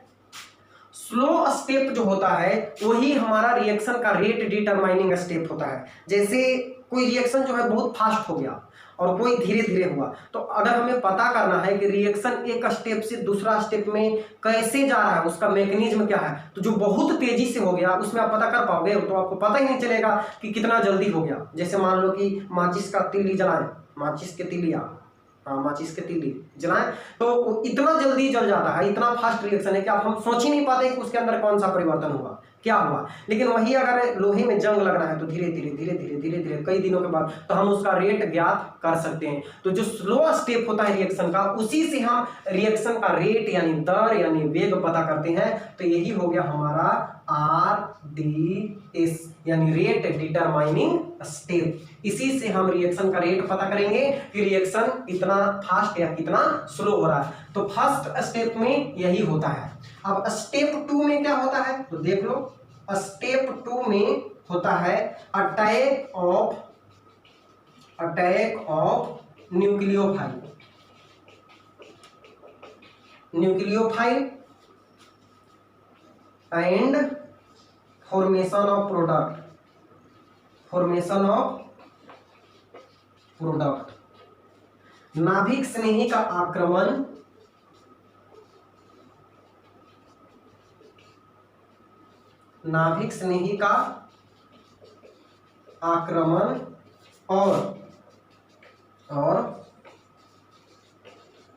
स्लो स्टेप जो होता है वही हमारा रिएक्शन का रेट डिटरमाइनिंग स्टेप होता है। जैसे कोई रिएक्शन जो है बहुत फास्ट हो गया और कोई धीरे धीरे हुआ, तो अगर हमें पता करना है कि रिएक्शन एक स्टेप से दूसरा स्टेप में कैसे जा रहा है, उसका मैकेनिज्म क्या है, तो जो बहुत तेजी से हो गया उसमें आप पता कर पाओगे, तो आपको पता ही नहीं चलेगा कि कितना जल्दी हो गया। जैसे मान लो कि माचिस का तीली जलाएं, माचिस के तीलिया, माचिस के तीली जलाएं तो इतना जल्दी जल जाता है, इतना फास्ट रिएक्शन है कि आप हम सोच ही नहीं पाते कि उसके अंदर कौन सा परिवर्तन हुआ, क्या हुआ। लेकिन वही अगर लोहे में जंग लग रहा है तो धीरे धीरे धीरे धीरे धीरे धीरे कई दिनों के बाद तो हम उसका रेट ज्ञात कर सकते हैं। तो जो स्लो स्टेप होता है रिएक्शन का, उसी से हम रिएक्शन का रेट यानी दर यानी वेग पता करते हैं। तो यही हो गया हमारा RDS यानी रेट डिटरमाइनिंग स्टेप। इसी से हम रिएक्शन का रेट पता करेंगे कि रिएक्शन इतना फास्ट या कितना स्लो हो रहा है। तो फर्स्ट स्टेप में यही होता है। अब स्टेप 2 में क्या होता है तो देख लो, स्टेप 2 में होता है attack of nucleophile and formation of product. नाभिक स्नेही का आक्रमण और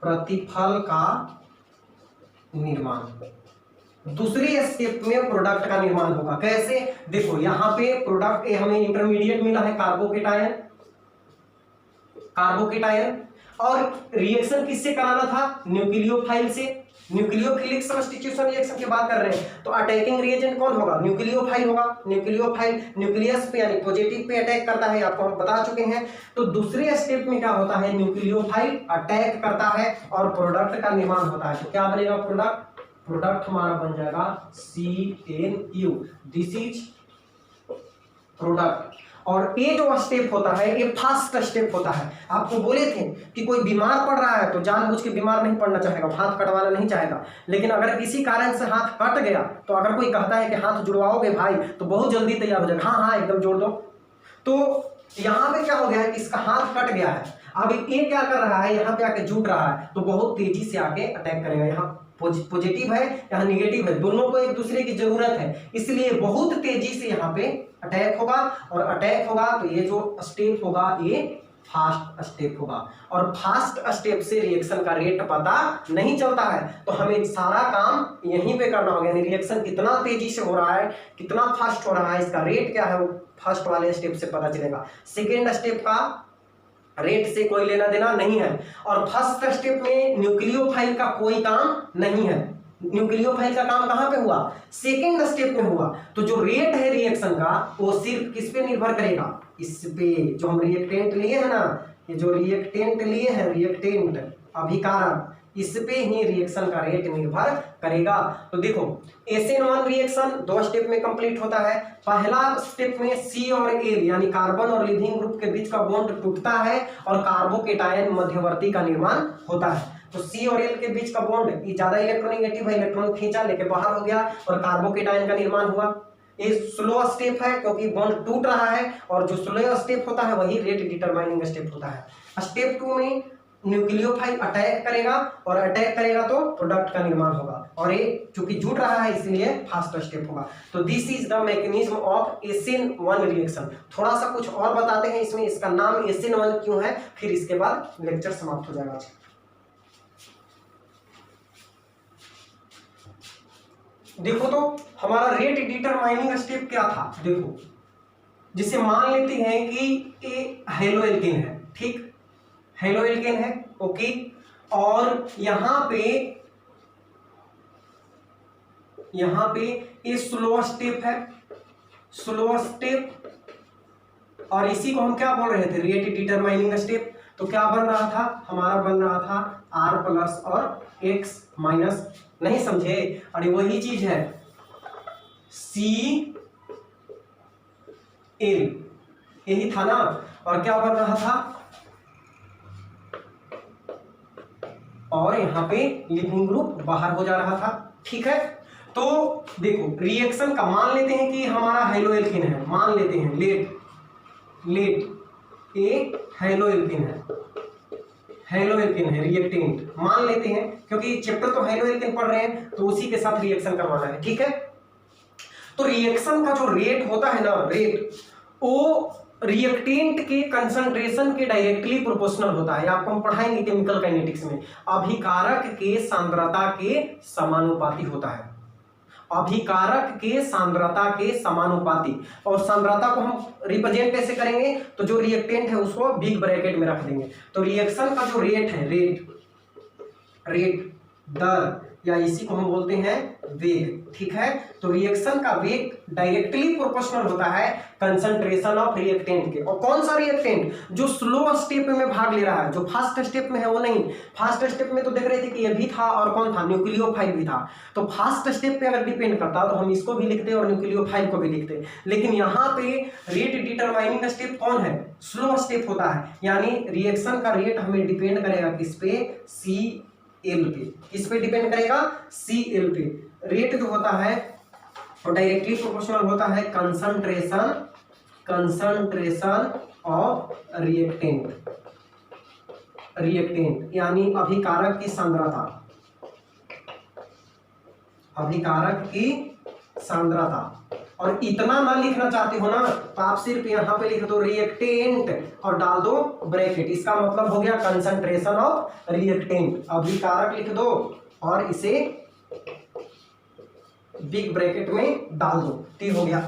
प्रतिफल का निर्माण। दूसरी स्टेप में प्रोडक्ट का निर्माण होगा। कैसे, देखो यहाँ पे प्रोडक्ट हमें इंटरमीडिएट मिला है कार्बोकेटायन, और रिएक्शन किससे कराना था, न्यूक्लियोफाइल से। न्यूक्लियोफिलिक सब्स्टिट्यूशन रिएक्शन की बात कर रहे हैं तो अटैकिंग रिएजेंट कौन होगा, न्यूक्लियोफाइल होगा। न्यूक्लियोफाइल न्यूक्लियस पे यानी पॉजिटिव पे अटैक करता है, आपको हम बता चुके हैं। तो दूसरे स्टेप में क्या होता है, न्यूक्लियोफाइल अटैक करता है और प्रोडक्ट का निर्माण होता है। तो क्या बनेगा, प्रोडक्ट हमारा बन जाएगा CNU, दिस इज प्रोडक्ट। और ये जो स्टेप होता है ये फास्ट स्टेप होता है। आपको बोले थे कि कोई बीमार पड़ रहा है तो जानबूझ के बीमार नहीं पड़ना चाहेगा, हाथ कटवाना नहीं चाहेगा। लेकिन अगर किसी कारण से हाथ कट गया तो अगर कोई कहता है कि हाथ जुड़वाओगे भाई, तो बहुत जल्दी तैयार हो जाएगा, हाँ एकदम जोड़ दो। तो यहाँ पे क्या हो गया है कि इसका हाथ कट गया है, अब ये क्या कर रहा है, यहाँ पे आके जुट रहा है तो बहुत तेजी से आके अटैक करेगा। यहाँ पॉजिटिव है, यहाँ निगेटिव है, दोनों को एक दूसरे की जरूरत है, इसलिए बहुत तेजी से यहाँ पे अटैक होगा। और अटैक होगा तो ये जो स्टेप होगा ये फास्ट स्टेप होगा। और फास्ट स्टेप से रिएक्शन का रेट पता नहीं चलता है, तो हमें सारा काम यहीं पे करना होगा। यानी रिएक्शन कितना तेजी से हो रहा है, कितना फास्ट हो रहा है, इसका रेट क्या है, वो फर्स्ट वाले स्टेप से पता चलेगा। सेकेंड स्टेप का रेट से कोई लेना देना नहीं है। और फर्स्ट स्टेप में न्यूक्लियोफाइल का कोई काम नहीं है। न्यूक्लियोफाइल का काम कहां पे हुआ, सेकेंड स्टेप में हुआ। तो जो रेट है रिएक्शन का वो सिर्फ किस पे निर्भर करेगा, इस पे जो हम रिएक्टेंट लिए है ना, ये जो रिएक्टेंट लिए हैं, रिएक्टेंट अभिकारक, इस पे ही रिएक्शन का रेट निर्भर करेगा। तो देखो SN1 रिएक्शन 2 स्टेप में कंप्लीट होता है। पहला स्टेप में C और L यानी कार्बन और लिविंग ग्रुप के बीच का बॉन्ड टूटता है और कार्बोकेटायन मध्यवर्ती का निर्माण होता है। तो C और L के बीच का बॉन्ड ज्यादा इलेक्ट्रोनेगेटिव है, इलेक्ट्रॉन खींचा लेके बाहर हो गया और कार्बोकेटायन का निर्माण हुआ। ये स्लो स्टेप है क्योंकि बॉन्ड टूट रहा है, और जो स्लो स्टेप होता है वही रेट डिटरमाइनिंग स्टेप होता है। स्टेप 2 में न्यूक्लियोफाइल अटैक करेगा, और अटैक करेगा तो प्रोडक्ट का निर्माण होगा, और ये चूंकि जुड़ रहा है इसलिए फास्ट स्टेप होगा। तो this is the mechanism of SN1 reaction. थोड़ा सा कुछ और बताते हैं इसमें, इसका नाम SN1 क्यों है, फिर इसके बाद लेक्चर समाप्त हो जाएगा। देखो तो हमारा रेट डिटरमाइनिंग स्टेप क्या था, देखो जिसे मान लेते हैं कि ये हेलोएल्केन है, ठीक, हेलोएल्केन है, ओके, और यहां पे ये स्लो स्टेप है, स्लो स्टेप, और इसी को हम क्या बोल रहे थे, रेट डिटरमाइनिंग स्टेप। तो क्या बन रहा था, हमारा बन रहा था R प्लस और X माइनस, नहीं समझे, अरे वही चीज है CL, यही था ना, और क्या बन रहा था, और यहाँ पे लिविंग ग्रुप बाहर हो जा रहा था, ठीक है। तो देखो रिएक्शन का मान लेते हैं कि हमारा हेलोएल्केन है, मान लेते हैं लेट ए हेलोएल्केन है, हेलोएल्केन है रिएक्टेंट मान लेते हैं, क्योंकि चैप्टर तो हेलोएल्केन पढ़ रहे हैं तो उसी के साथ रिएक्शन करवाना है, ठीक है। तो रिएक्शन का जो रेट होता है ना, रेट वो रिएक्टेंट के कंसंट्रेशन के डायरेक्टली प्रोपोर्शनल होता है। आपको हम पढ़ाएंगे केमिकल काइनेटिक्स में, अभिकारक के सांद्रता के समानुपाती होता है, अभिकारक के सांद्रता के समानुपाती। और सांद्रता को हम रिप्रेजेंट कैसे करेंगे, तो जो रिएक्टेंट है उसको बिग ब्रैकेट में रख देंगे। तो रिएक्शन का जो रेट है, रेट दर, या इसी को हम बोलते हैं वेग, ठीक है। तो रिएक्शन का वेग डायरेक्टली प्रोपोर्शनल होता है कंसंट्रेशन ऑफ रिएक्टेंट के। और कौन सा रिएक्टेंट, जो स्लो स्टेप में भाग ले रहा है, जो फास्ट स्टेप में है वो नहीं। फास्ट स्टेप में तो देख रहे थे कि ये भी था, और कौन था, न्यूक्लियोफाइल भी था। तो फास्ट स्टेप पे अगर डिपेंड करता तो हम इसको भी लिखते और न्यूक्लियोफाइल को भी लिखते, लेकिन यहाँ पे रेट डिटरमाइनिंग स्टेप कौन है, स्लो स्टेप होता है। यानी रिएक्शन का रेट हमें डिपेंड करेगा किस पे, CL पे, किस पे डिपेंड करेगा, CL पे। रेट जो होता है और डायरेक्टली प्रोपोर्शनल होता है कंसंट्रेशन ऑफ रिएक्टेंट यानी अभिकारक की सांद्रता, अभिकारक की सांद्रता। और इतना ना लिखना चाहते हो ना तो आप सिर्फ यहाँ पे लिख दो रिएक्टेंट और डाल दो ब्रैकेट, इसका मतलब हो गया कंसंट्रेशन ऑफ रिएक्टेंट। अभिकारक लिख दो और इसे बिग ब्रैकेट में डाल दो, ठीक हो गया।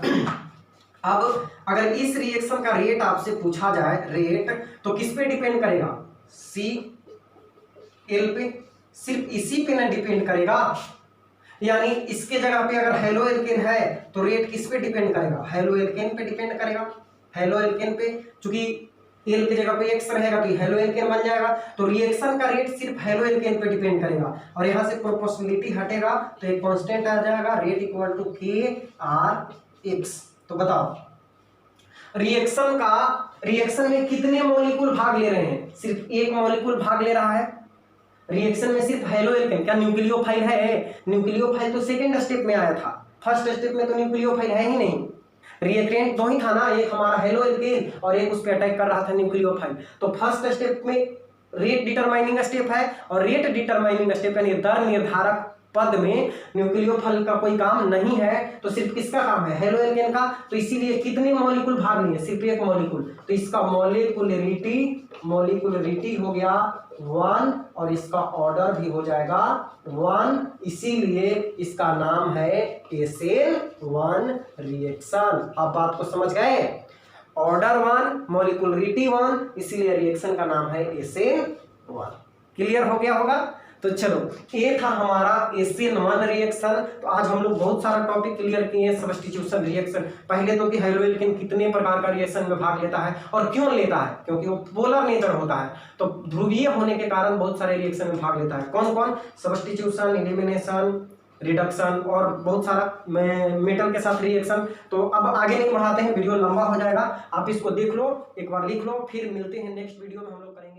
अब अगर इस रिएक्शन का रेट आपसे पूछा जाए, रेट तो किस पे डिपेंड करेगा, CL पे, सिर्फ इसी पे ना डिपेंड करेगा। यानी इसके जगह पे अगर हेलोएल्केन है तो रेट किस पे डिपेंड करेगा, हेलोएल्केन पे डिपेंड करेगा, हेलोएल्केन पे, चूंकि एल की जगह पे एक्स रहेगा तो हेलोएल्केन बन जाएगा। तो रिएक्शन का रेट सिर्फ हेलोएल्केन पे डिपेंड करेगा, और यहाँ से प्रोपोर्शनलिटी हटेगा तो एक कांस्टेंट आ जाएगा, रेट इक्वल टू KRX। तो बताओ रिएक्शन में कितने मॉलिक्यूल भाग ले रहे हैं, सिर्फ एक मॉलिक्यूल भाग ले रहा है। रिएक्शन में सिर्फ हेलोएल्केन, क्या न्यूक्लियोफाइल है, न्यूक्लियोफाइल तो सेकेंड स्टेप में आया था, फर्स्ट स्टेप में तो न्यूक्लियोफाइल है ही नहीं। रिएक्टेंट दो ही था ना, एक हमारा हेलोएल्केन और एक उस पे अटैक कर रहा था न्यूक्लियोफाइल। तो फर्स्ट स्टेप में रेट डिटरमाइनिंग स्टेप है, और रेट डिटरमाइनिंग स्टेप यानी दर निर्धारक पद में न्यूक्लियोफाइल का कोई काम नहीं है, तो सिर्फ किसका काम है, हेलोएल्केन का। तो इसीलिए कितने मॉलिक्यूल भाग लिए, सिर्फ एक मॉलिक्यूल, तो इसका मॉलिक्यूलरिटी हो गया 1 और इसका ऑर्डर भी हो जाएगा 1, इसीलिए इसका नाम है SN1 रिएक्शन। आप बात को समझ गए, ऑर्डर 1 मॉलिक्यूलरिटी 1, इसीलिए रिएक्शन का नाम है SN1। क्लियर हो गया होगा। तो चलो, ये था हमारा SN1 रिएक्शन। तो आज हम लोग बहुत सारा टॉपिक क्लियर किए हैं। सब्स्टिट्यूशन रिएक्शन, पहले तो कि हेलोएल्केन कितने प्रकार का रिएक्शन में भाग लेता है और क्यों लेता है, क्योंकि वो पोलर नेचर होता है, तो ध्रुवीय होने के कारण बहुत सारे रिएक्शन में भाग लेता है। कौन कौन? सब्स्टिट्यूशन, एलिमिनेशन, रिडक्शन और बहुत सारा मेटल के साथ रिएक्शन। तो अब आगे नहीं बढ़ाते हैं, वीडियो लंबा हो जाएगा। आप इसको देख लो, एक बार लिख लो, फिर मिलते हैं नेक्स्ट वीडियो में हम लोग करेंगे।